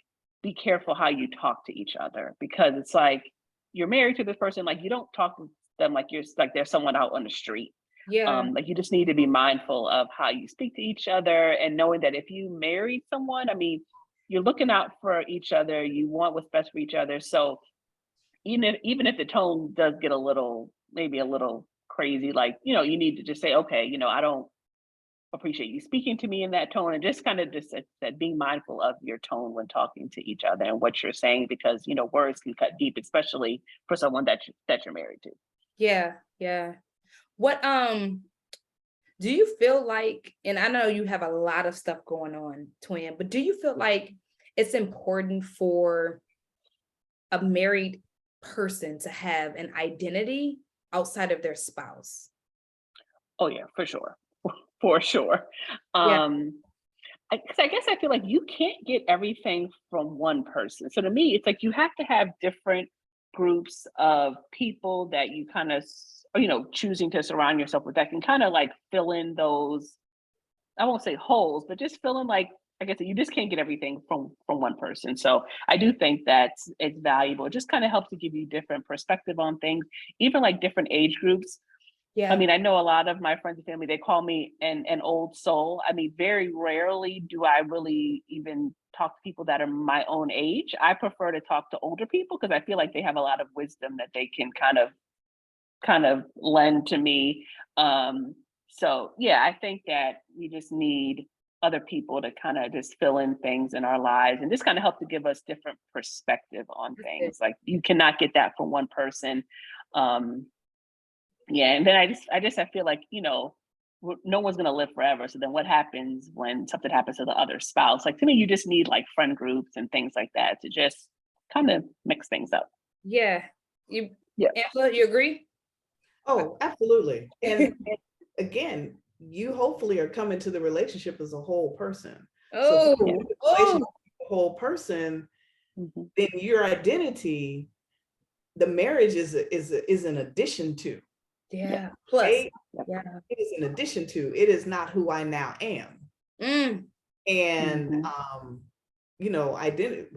be careful how you talk to each other, because it's like you're married to this person, like you don't talk to them like they're someone out on the street. Yeah. Like you just need to be mindful of how you speak to each other, and knowing that if you married someone, I mean, you're looking out for each other, you want what's best for each other. So even if the tone does get maybe a little crazy, like, you know, you need to just say, okay, you know, I don't appreciate you speaking to me in that tone, and just kind of just that being mindful of your tone when talking to each other and what you're saying, because, you know, words can cut deep, especially for someone that you're married to. Yeah. Yeah. What do you feel like, and I know you have a lot of stuff going on, twin, but do you feel like it's important for a married person to have an identity outside of their spouse? Oh yeah, for sure. For sure. Yeah. I guess I feel like you can't get everything from one person. So to me, it's like you have to have different groups of people that you kind of, you know, choosing to surround yourself with that can kind of like fill in those, I won't say holes, but just fill in, like, I guess you just can't get everything from one person. So I do think that it's valuable. It just kind of helps to give you different perspective on things, even like different age groups. Yeah. I mean, I know a lot of my friends and family, they call me an old soul. I mean, very rarely do I really even talk to people that are my own age. I prefer to talk to older people because I feel like they have a lot of wisdom that they can kind of lend to me. So yeah, I think that we just need other people to kind of just fill in things in our lives and just kind of help to give us different perspective on things. Like you cannot get that from one person. Yeah, and then I feel like, you know, no one's going to live forever. So then what happens when something happens to the other spouse? Like, to me, you just need like friend groups and things like that to just kind of mix things up. Yeah. Angela, you agree? Oh, absolutely. And again, you hopefully are coming to the relationship as a whole person. So if you're in a relationship with a whole person, then your identity, the marriage is an addition to. Yeah. Plus, right? yeah. It is an addition to. It is not who I now am. And you know, identity,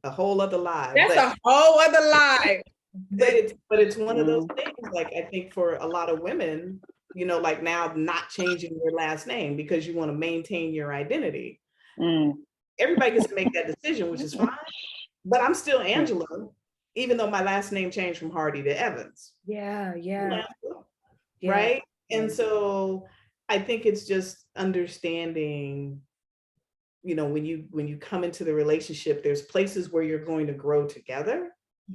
a whole other lie. That's a whole other lie. But it's one of those things, like, I think for a lot of women, you know, like now not changing your last name because you want to maintain your identity. Everybody gets to make that decision, which is fine. But I'm still Angela, even though my last name changed from Hardy to Evans. Yeah. Right. And so I think it's just understanding, you know, when you come into the relationship, there's places where you're going to grow together.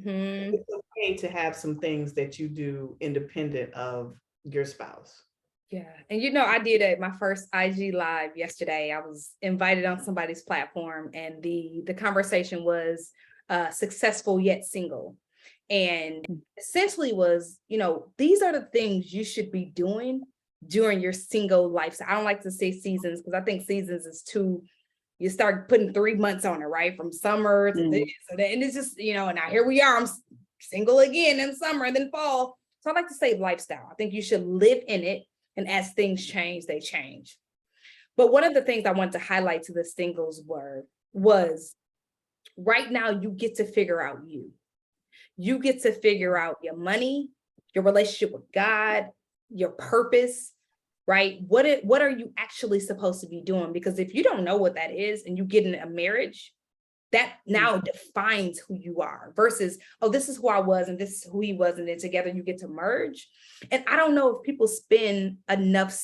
It's okay to have some things that you do independent of your spouse. Yeah. And you know, I did my first IG live yesterday. I was invited on somebody's platform, and the conversation was successful yet single. And essentially was, you know, these are the things you should be doing during your single life. I don't like to say seasons, because I think seasons is too, you start putting 3 months on it, right? From summer to this or that. And it's just, you know, and now here we are, I'm single again in summer and then fall. So I like to say lifestyle. I think you should live in it. And as things change, they change. But one of the things I want to highlight to the singles was right now you get to figure out you. You get to figure out your money, your relationship with God, your purpose, right? What are you actually supposed to be doing? Because if you don't know what that is and you get in a marriage, that now defines who you are versus, oh, this is who I was and this is who he was. And then together you get to merge. And I don't know if people spend enough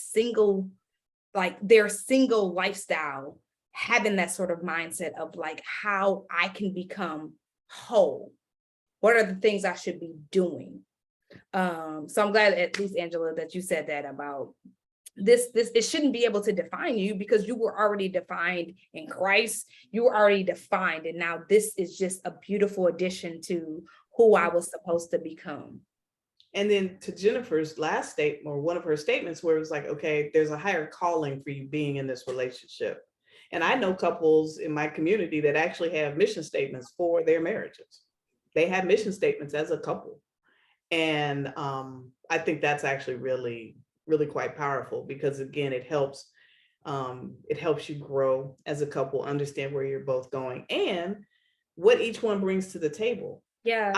their single lifestyle having that sort of mindset of like how I can become whole. What are the things I should be doing? So I'm glad, at least, Angela, that you said that about this, it shouldn't be able to define you because you were already defined in Christ. You were already defined. And now this is just a beautiful addition to who I was supposed to become. And then to Jennifer's last statement, or one of her statements, where it was like, okay, there's a higher calling for you being in this relationship. And I know couples in my community that actually have mission statements for their marriages. They have mission statements as a couple. And I think that's actually really, really quite powerful, because again, it helps you grow as a couple, understand where you're both going and what each one brings to the table. Yeah.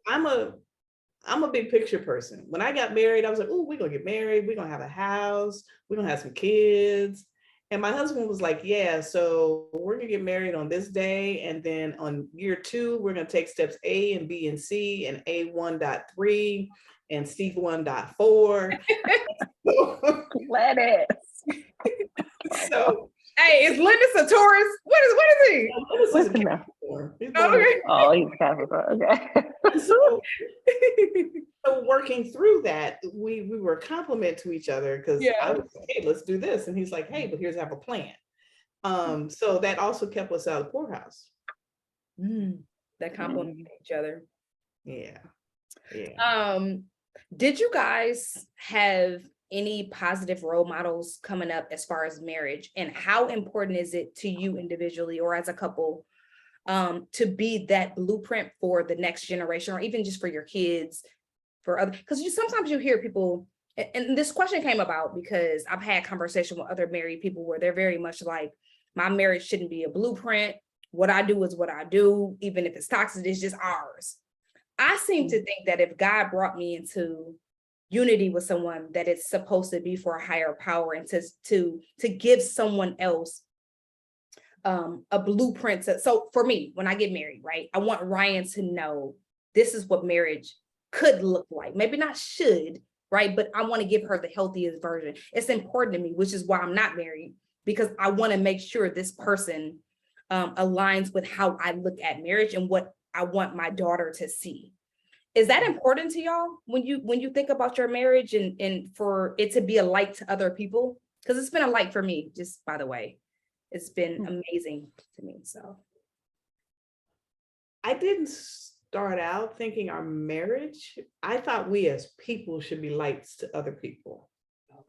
I'm a big picture person. When I got married, I was like, oh, we're gonna get married, we're gonna have a house, we're gonna have some kids. And my husband was like, yeah, so we're gonna get married on this day. And then on year 2, we're gonna take steps A and B and C and A1.3 and C1.4. Let it. So hey, is Linus a Taurus? What is he? What's a Capricorn. Oh, he's a Capricorn. Okay. So working through that, we were a compliment to each other, because I was like, hey, let's do this. And he's like, hey, but here's have a plan. So that also kept us out of the poorhouse. That complement each other. Yeah. Did you guys have any positive role models coming up as far as marriage, and how important is it to you individually or as a couple to be that blueprint for the next generation, or even just for your kids, for other, because sometimes you hear people, and this question came about because I've had conversation with other married people where they're very much like, my marriage shouldn't be a blueprint. What I do is what I do, even if it's toxic, it's just ours. I seem to think that if God brought me into unity with someone, that it's supposed to be for a higher power, and to give someone else a blueprint. So for me, when I get married, right, I want Ryan to know this is what marriage could look like. Maybe not should, right? But I want to give her the healthiest version. It's important to me, which is why I'm not married, because I want to make sure this person aligns with how I look at marriage and what I want my daughter to see. Is that important to y'all when you think about your marriage and for it to be a light to other people? Because it's been a light for me, just by the way. It's been amazing to me. So I didn't start out thinking our marriage, I thought we as people should be lights to other people,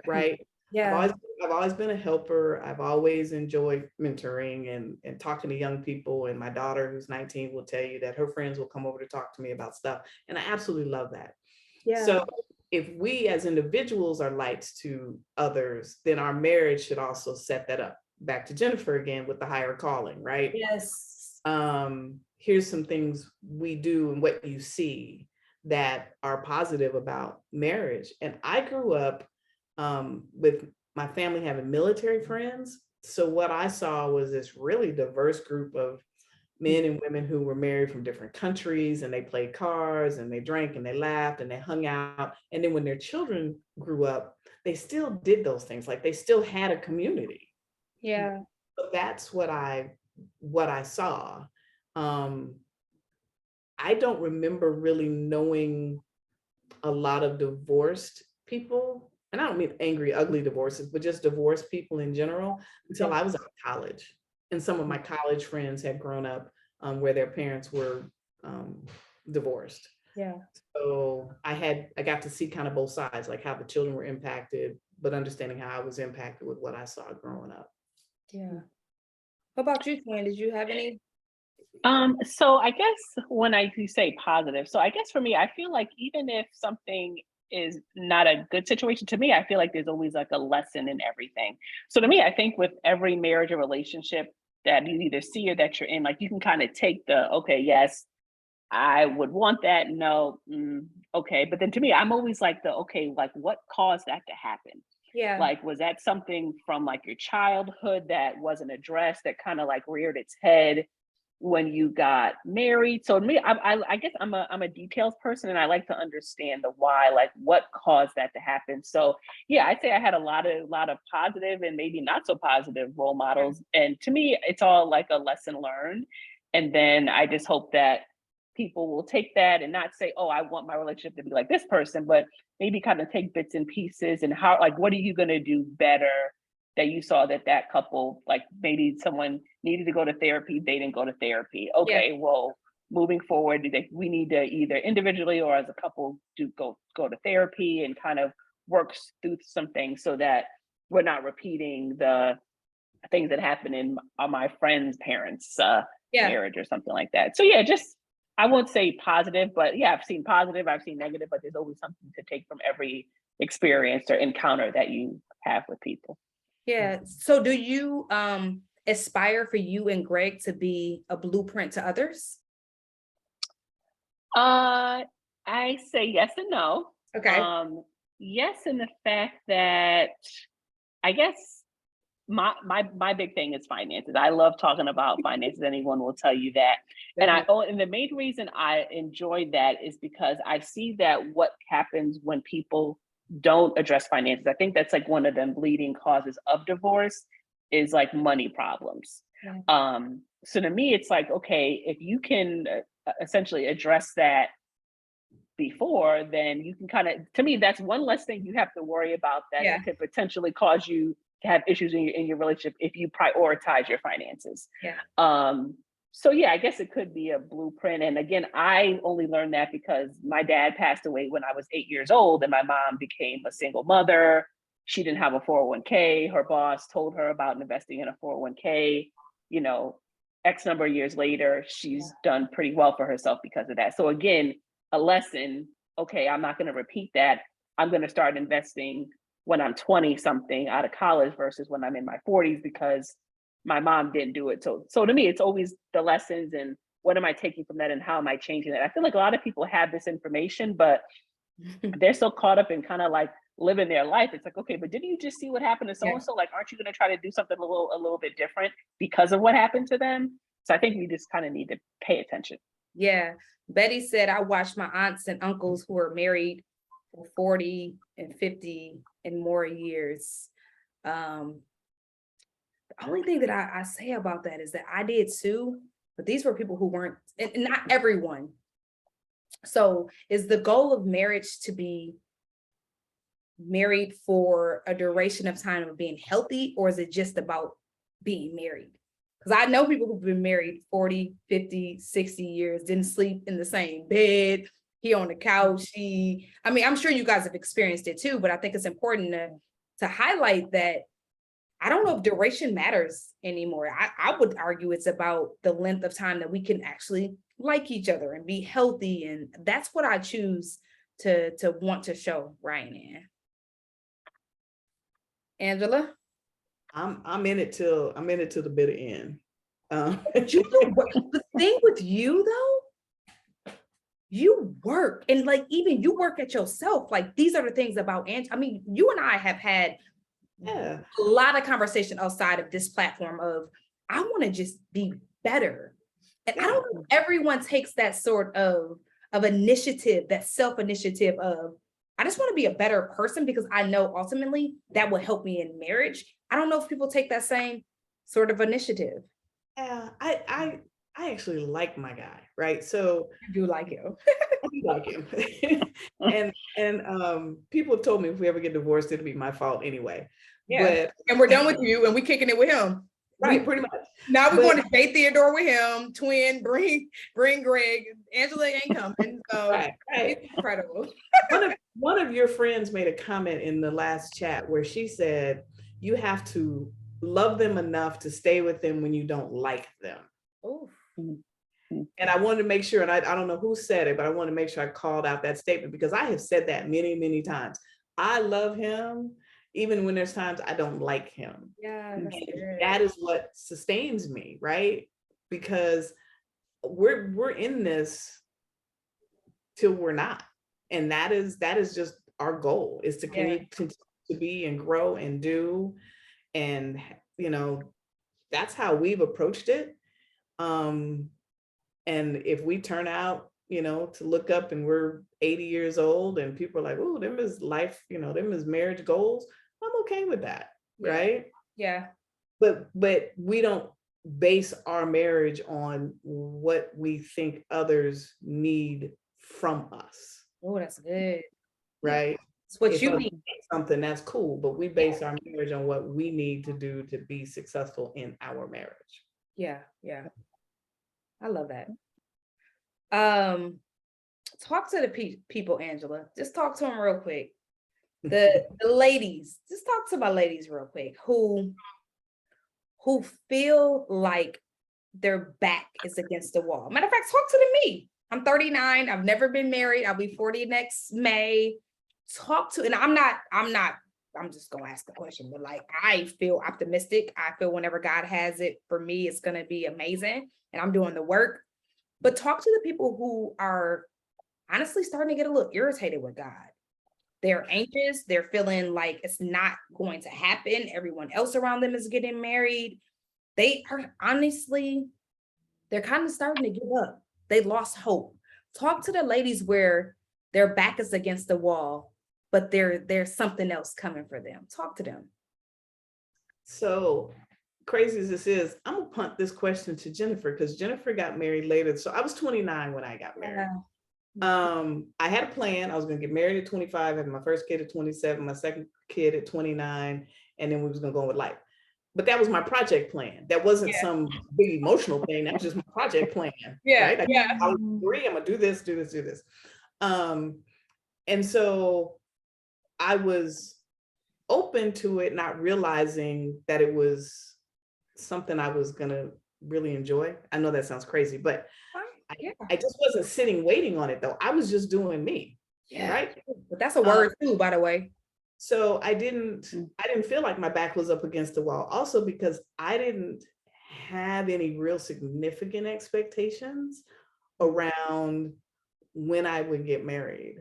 right? yeah, I've always been a helper. I've always enjoyed mentoring and talking to young people. And my daughter, who's 19, will tell you that her friends will come over to talk to me about stuff. And I absolutely love that. yeah. So if we as individuals are lights to others, then our marriage should also set that up. Back to Jennifer again with the higher calling, right? Yes. Here's some things we do and what you see that are positive about marriage. And I grew up with my family having military friends. So what I saw was this really diverse group of men and women who were married from different countries, and they played cards and they drank and they laughed and they hung out. And then when their children grew up, they still did those things. Like they still had a community. Yeah. So that's what I saw. I don't remember really knowing a lot of divorced people, and I don't mean angry, ugly divorces, but just divorced people in general until I was out of college. And some of my college friends had grown up where their parents were divorced. Yeah. So I got to see kind of both sides, like how the children were impacted, but understanding how I was impacted with what I saw growing up. Yeah. What about you, Twan? Did you have any? So I guess when you say positive, so I guess for me, I feel like even if something is not a good situation, to me, I feel like there's always like a lesson in everything. So to me, I think with every marriage or relationship that you either see or that you're in, like you can kind of take the, okay, yes, I would want that. No, okay. But then to me, I'm always like okay, like what caused that to happen? Yeah. Like, was that something from like your childhood that wasn't addressed, that kind of like reared its head when you got married? So to me, I guess I'm a details person, and I like to understand the why, like what caused that to happen. So yeah, I'd say I had a lot of positive and maybe not so positive role models. And to me, it's all like a lesson learned. And then I just hope that people will take that and not say, oh, I want my relationship to be like this person, but maybe kind of take bits and pieces and how, like, what are you going to do better that you saw that couple, like maybe someone needed to go to therapy, they didn't go to therapy. Okay, well, moving forward, we need to either individually or as a couple go to therapy and kind of work through some things so that we're not repeating the things that happened in my friend's parents' marriage or something like that. So yeah, just I won't say positive, but yeah, I've seen positive, I've seen negative, but there's always something to take from every experience or encounter that you have with people. Yeah. So do you aspire for you and Greg to be a blueprint to others? I say yes and no. Okay. Yes, in the fact that I guess my big thing is finances. I love talking about finances. Anyone will tell you that. And the main reason I enjoy that is because I see that what happens when people don't address finances. I think that's like one of the leading causes of divorce is like money problems. Yeah. So to me, it's like, okay, if you can essentially address that before, then you can kind of, to me, that's one less thing you have to worry about that could potentially cause you to have issues in your relationship if you prioritize your finances. Yeah. So yeah, I guess it could be a blueprint. And again, I only learned that because my dad passed away when I was 8 years old and my mom became a single mother. She didn't have a 401k. Her boss told her about investing in a 401k. You know, X number of years later, she's done pretty well for herself because of that. So again, a lesson, okay, I'm not going to repeat that. I'm going to start investing when I'm 20 something out of college versus when I'm in my 40s because my mom didn't do it. So to me, it's always the lessons and what am I taking from that and how am I changing it? I feel like a lot of people have this information, but they're so caught up in kind of like living their life. It's like, okay, but didn't you just see what happened to so-and-so? Like, aren't you going to try to do something a little bit different because of what happened to them? So I think we just kind of need to pay attention. Yeah. Betty said, I watched my aunts and uncles who were married for 40 and 50 and more years. The only thing that I say about that is that I did too, but these were people who weren't, and not everyone. So is the goal of marriage to be married for a duration of time of being healthy, or is it just about being married? Because I know people who've been married 40, 50, 60 years, didn't sleep in the same bed, he on the couch, I'm sure you guys have experienced it too, but I think it's important to highlight that I don't know if duration matters anymore. I would argue it's about the length of time that we can actually like each other and be healthy. And that's what I choose to want to show Ryan in. Angela? I'm in it till the bitter end. The thing with you though, you work, and like even you work at yourself. Like these are the things about you and I have had a lot of conversation outside of this platform of I want to just be better. And I don't know if everyone takes that sort of initiative, that self-initiative of I just want to be a better person because I know ultimately that will help me in marriage. I don't know if people take that same sort of initiative. Yeah, I actually like my guy, right? So I do like him. I do like him. and people have told me if we ever get divorced, it'll be my fault anyway. Yeah. And we're done with you and we kicking it with him. Right, pretty much. Now we're going to date Theodore with him, twin, bring Greg. Angela ain't coming. So right. It's incredible. One of your friends made a comment in the last chat where she said, you have to love them enough to stay with them when you don't like them. Ooh. And I wanted to make sure, and I don't know who said it, but I want to make sure I called out that statement because I have said that many, many times. I love him, even when there's times I don't like him. Yeah, that is what sustains me, right? Because we're in this till we're not. And that is just our goal, is to continue to be and grow and do. And, that's how we've approached it. And if we turn out, to look up and we're 80 years old and people are like, oh, them is life, them is marriage goals, I'm okay with that. Right. Yeah. But we don't base our marriage on what we think others need from us. Oh, that's good. Right. It's what you need. Something that's cool, but we base our marriage on what we need to do to be successful in our marriage. Yeah. I love that. Talk to the people, Angela. Just talk to them real quick. The ladies, just talk to my ladies real quick who feel like their back is against the wall. Matter of fact, talk to me. I'm 39. I've never been married. I'll be 40 next May. And I'm just gonna ask the question, but like I feel optimistic. I feel whenever God has it for me, it's gonna be amazing. And I'm doing the work. But talk to the people who are honestly starting to get a little irritated with God. They're anxious. They're feeling like it's not going to happen. Everyone else around them is getting married. They are honestly, they're kind of starting to give up. They lost hope. Talk to the ladies where their back is against the wall, but there's something else coming for them. Talk to them. So crazy as this is, I'm gonna punt this question to Jennifer because Jennifer got married later. So I was 29 when I got married. I had a plan. I was gonna get married at 25, had my first kid at 27, my second kid at 29, and then we was gonna go with life. But that was my project plan. That wasn't some big emotional thing. That was just my project plan. Right? I was free. I'm gonna do this. And so I was open to it, not realizing that it was something I was gonna really enjoy. I know that sounds crazy, but I just wasn't sitting waiting on it though. I was just doing me. Right. But that's a word too, by the way. So I didn't feel like my back was up against the wall. Also because I didn't have any real significant expectations around when I would get married.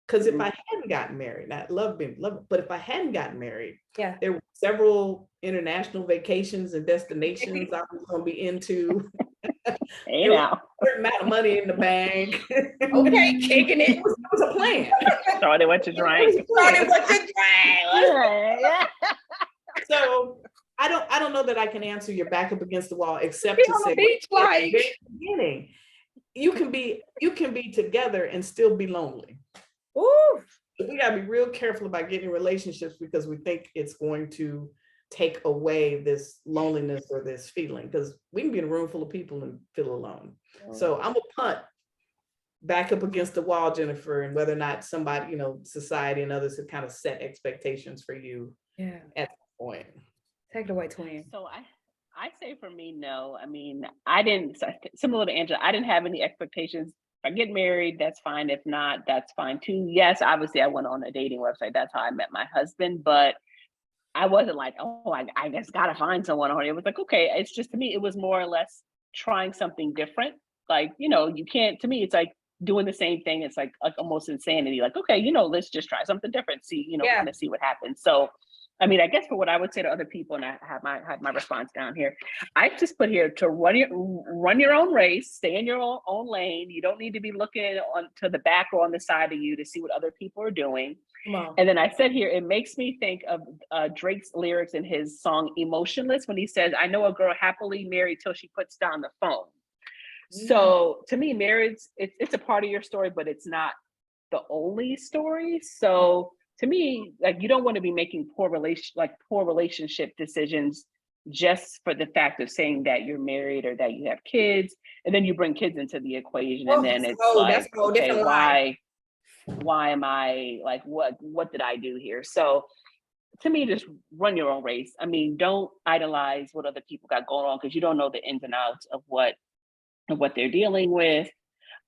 Because if I hadn't gotten married, I love it, but if I hadn't gotten married, there were several international vacations and destinations I was going to be into. Hey now. A certain amount of money in the bank. Okay, kicking it. It was a plan. Started what you drank. So I don't know that I can answer your back up against the wall except to say at the very beginning, you can be together and still be lonely. Ooh. We gotta be real careful about getting in relationships because we think it's going to take away this loneliness or this feeling, because we can be in a room full of people and feel alone. So I'm gonna punt back up against the wall, Jennifer, and whether or not somebody, society and others have kind of set expectations for you at that point. Take it away, twin. So I say for me, no. I mean, I didn't, similar to Angela, I didn't have any expectations. If I get married, that's fine. If not, that's fine too. Yes, obviously I went on a dating website. That's how I met my husband, but I wasn't like, oh, I just gotta find someone on it. It was like, okay, it's just, to me, it was more or less trying something different. Like, you can't, to me, it's like doing the same thing. It's like almost insanity. Like, okay, let's just try something different. See, kind of see what happens. So, I mean, I guess for what I would say to other people, and I have my response down here, I just put here to run your own race, stay in your own lane. You don't need to be looking on to the back or on the side of you to see what other people are doing. And then I said here, it makes me think of Drake's lyrics in his song Emotionless when he says, I know a girl happily married till she puts down the phone. So to me, marriage, it's a part of your story, but it's not the only story. So to me, like, you don't want to be making poor relationship decisions just for the fact of saying that you're married or that you have kids, and then you bring kids into the equation, and then it's like, okay, why am I like, what did I do here? So to me, just run your own race. I mean, don't idolize what other people got going on, because you don't know the ins and outs of what they're dealing with.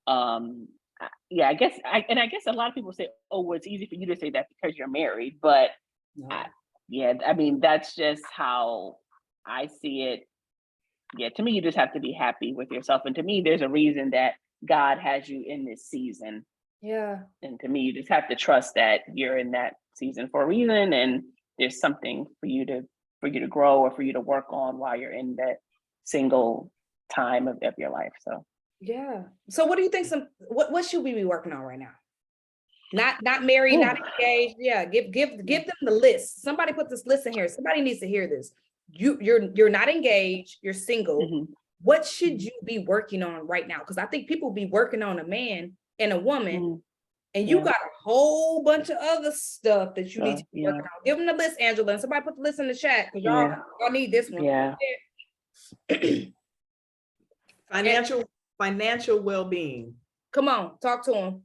I guess a lot of people say, oh, well, it's easy for you to say that because you're married, but I mean, that's just how I see it. Yeah, to me, you just have to be happy with yourself. And to me, there's a reason that God has you in this season. Yeah. And to me, you just have to trust that you're in that season for a reason, and there's something for you to grow or for you to work on while you're in that single time of your life. So yeah. So what do you think? What should we be working on right now? Not married, not engaged. Yeah, give them the list. Somebody put this list in here. Somebody needs to hear this. You're not engaged. You're single. What should you be working on right now? Because I think people be working on a man and a woman, and you got a whole bunch of other stuff that you need to be working on. Give them the list, Angela, and somebody put the list in the chat, because y'all need this one. Yeah. Financial well-being. Come on, talk to them.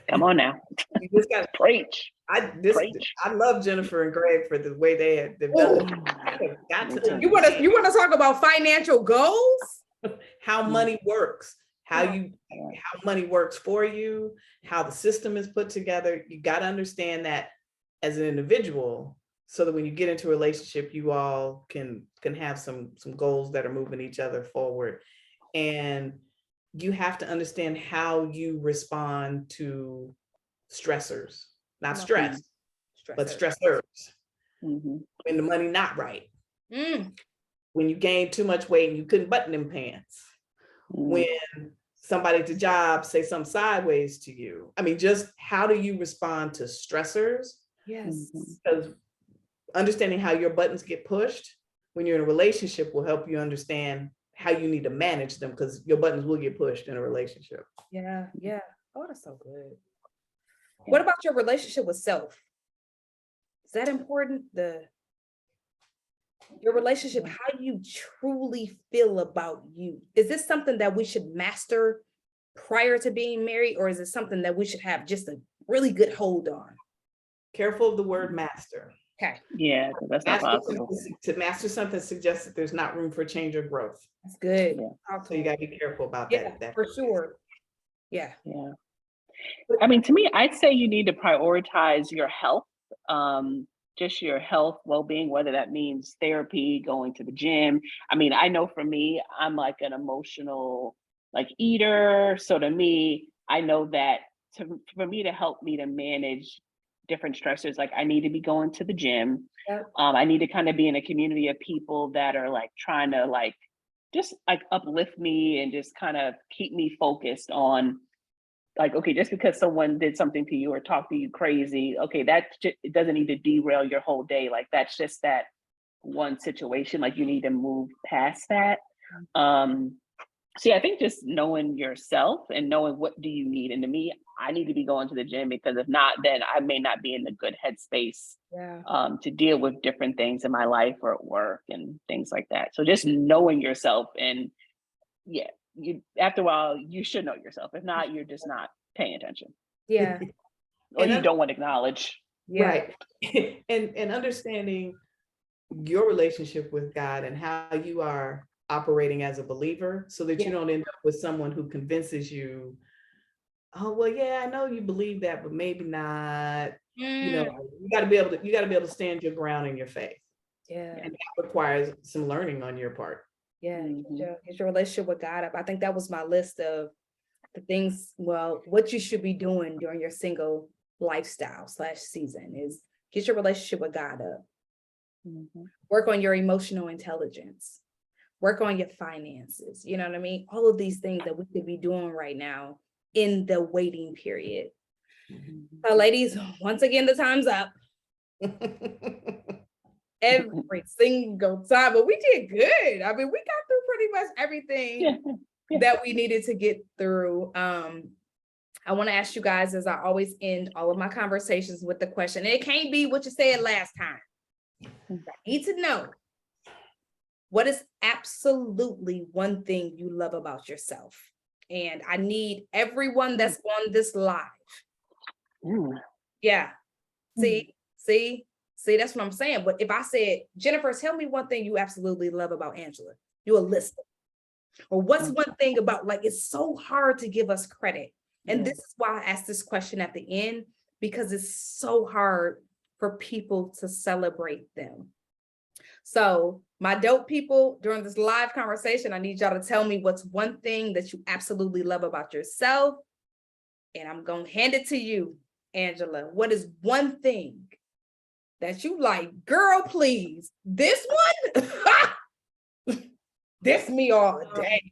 Come on now. You just got to preach. I love Jennifer and Greg for the way they've done it. You want to talk about financial goals? How money works, how money works for you, how the system is put together. You got to understand that as an individual, so that when you get into a relationship, you all can have some goals that are moving each other forward. And you have to understand how you respond to stressors, not stress, but stressors. When the money not right, when you gain too much weight and you couldn't button them pants, when somebody at the job say something sideways to you. I mean, just how do you respond to stressors? Yes. Because understanding how your buttons get pushed when you're in a relationship will help you understand how you need to manage them, because your buttons will get pushed in a relationship. Yeah. Oh, that's so good. What about your relationship with self? Is that important? Your relationship, how you truly feel about you. Is this something that we should master prior to being married, or is it something that we should have just a really good hold on? Careful of the word master. Okay. Yeah, that's not possible. To master something suggests that there's not room for change or growth. That's good. Yeah. So you got to be careful about that. For sure. Yeah. I mean, to me, I'd say you need to prioritize your health, just your health, well-being, whether that means therapy, going to the gym. I mean, I know for me, I'm like an emotional eater. So to me, I know that for me to help me to manage different stressors, I need to be going to the gym. Yep. I need to kind of be in a community of people that are trying to just uplift me and just kind of keep me focused on okay, just because someone did something to you or talked to you crazy, okay, it doesn't need to derail your whole day. That's just that one situation. You need to move past that. See, I think just knowing yourself and knowing what do you need. And to me, I need to be going to the gym, because if not, then I may not be in the good headspace to deal with different things in my life or at work and things like that. So just knowing yourself, and yeah, you, after a while, you should know yourself. If not, you're just not paying attention. Yeah. Or you don't want to acknowledge. Yeah. Right. And understanding your relationship with God and how you are operating as a believer, so that you don't end up with someone who convinces you, oh, well, yeah, I know you believe that, but maybe not. You know, you got to be able to stand your ground in your faith. Yeah. And that requires some learning on your part. Yeah. Get your relationship with God up. I think that was my list of the things, well, what you should be doing during your single lifestyle / season is get your relationship with God up. Work on your emotional intelligence. Work on your finances. You know what I mean? All of these things that we could be doing right now in the waiting period. So ladies, once again, the time's up. Every single time, but we did good. I mean, we got through pretty much everything that we needed to get through. I want to ask you guys, as I always end all of my conversations, with the question, and it can't be what you said last time. I need to know, what is absolutely one thing you love about yourself? And I need everyone that's on this live. Yeah. See, that's what I'm saying. But if I said, Jennifer, tell me one thing you absolutely love about Angela, you will list it. Or what's one thing about, like, it's so hard to give us credit. And this is why I asked this question at the end, because it's so hard for people to celebrate them. So my dope people, during this live conversation, I need y'all to tell me what's one thing that you absolutely love about yourself. And I'm going to hand it to you, Angela. What is one thing that you like? Girl, please. This one? This me all day.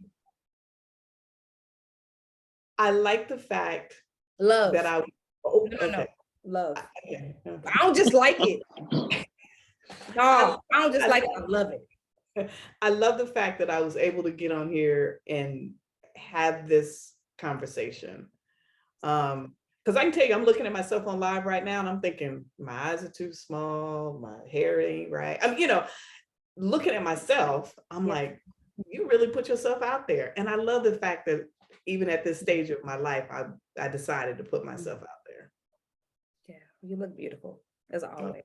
I like the fact Love. that I No. Love. Okay. I don't just like it. No, I don't just like it. I love it. I love the fact that I was able to get on here and have this conversation. Because I can tell you, I'm looking at myself on live right now and I'm thinking, my eyes are too small, my hair ain't right. I'm, looking at myself, I'm like, you really put yourself out there. And I love the fact that even at this stage of my life, I decided to put myself out there. Yeah, you look beautiful, as always.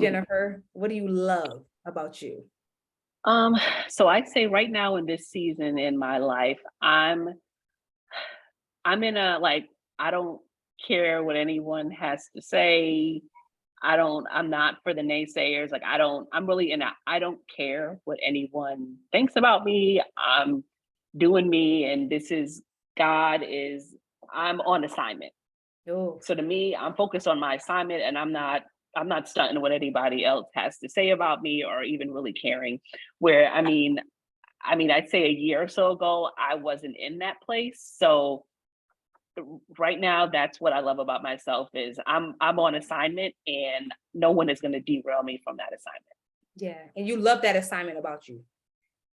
Jennifer, what do you love about you? So I'd say right now in this season in my life, I'm in a, like, I don't care what anyone has to say. I'm not for the naysayers. Like, I'm really in a, I don't care what anyone thinks about me. I'm doing me, and I'm on assignment. So to me, I'm focused on my assignment, and I'm not stunting what anybody else has to say about me, or even really caring. Where, I mean, I'd say a year or so ago, I wasn't in that place. So right now, that's what I love about myself, is I'm on assignment, and no one is going to derail me from that assignment. Yeah, and you love that assignment about you.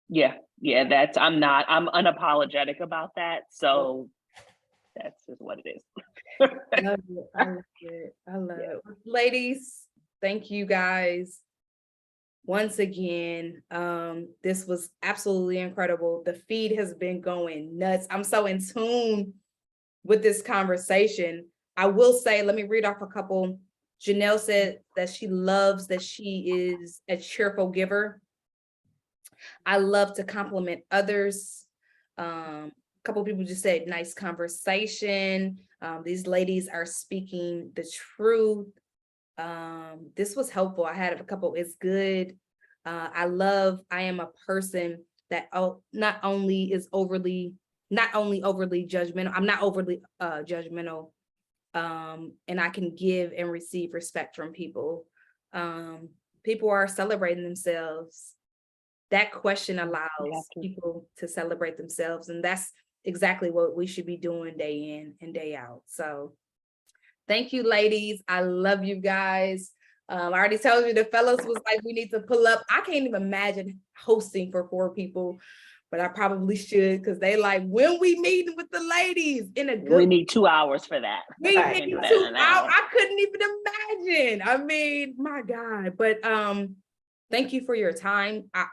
Yeah, I'm unapologetic about that. So that's just what it is. I love it. I love it. Ladies, thank you guys. Once again, this was absolutely incredible. The feed has been going nuts. I'm so in tune with this conversation. I will say, let me read off a couple. Janelle said that she loves that she is a cheerful giver. I love to compliment others. A couple of people just said nice conversation. These ladies are speaking the truth. This was helpful. I had a couple, it's good. I am a person that not only overly judgmental, I'm not overly judgmental. And I can give and receive respect from people. People are celebrating themselves. That question allows people to celebrate themselves. And that's exactly what we should be doing day in and day out. So thank you, ladies. I love you guys. I already told you the fellows was like, we need to pull up. I can't even imagine hosting for 4 people. but I probably should, because they like, when we meeting with the ladies in a good. We need 2 hours for that. We Right. need Do that 2 in an hour. hours. I couldn't even imagine. I mean, my God. But thank you for your time. I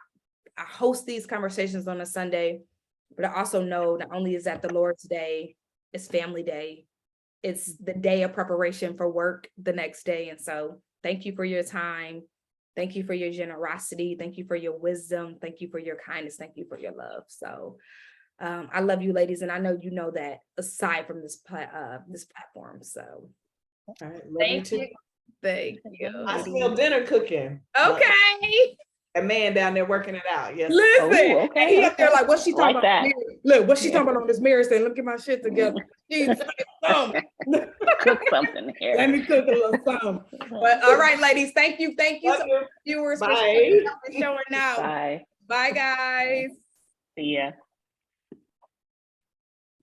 host these conversations on a Sunday, but I also know not only is that the Lord's Day, it's family day. It's the day of preparation for work the next day. And so thank you for your time. Thank you for your generosity. Thank you for your wisdom. Thank you for your kindness. Thank you for your love. So I love you, ladies. And I know you know that aside from this platform. So All right, thank you. Thank you. I smell dinner cooking. Okay. A man down there working it out. Yes. Listen, Oh, okay, and he up there like, what's she talking Like about? that. Look, what's she talking about on this mirror saying, look at my shit together. Jesus, Cook something here. let me cook a little something. But all right, ladies, thank you. Thank you Love so you. much, viewers, for Bye. showing out. Bye. Bye, guys. See ya.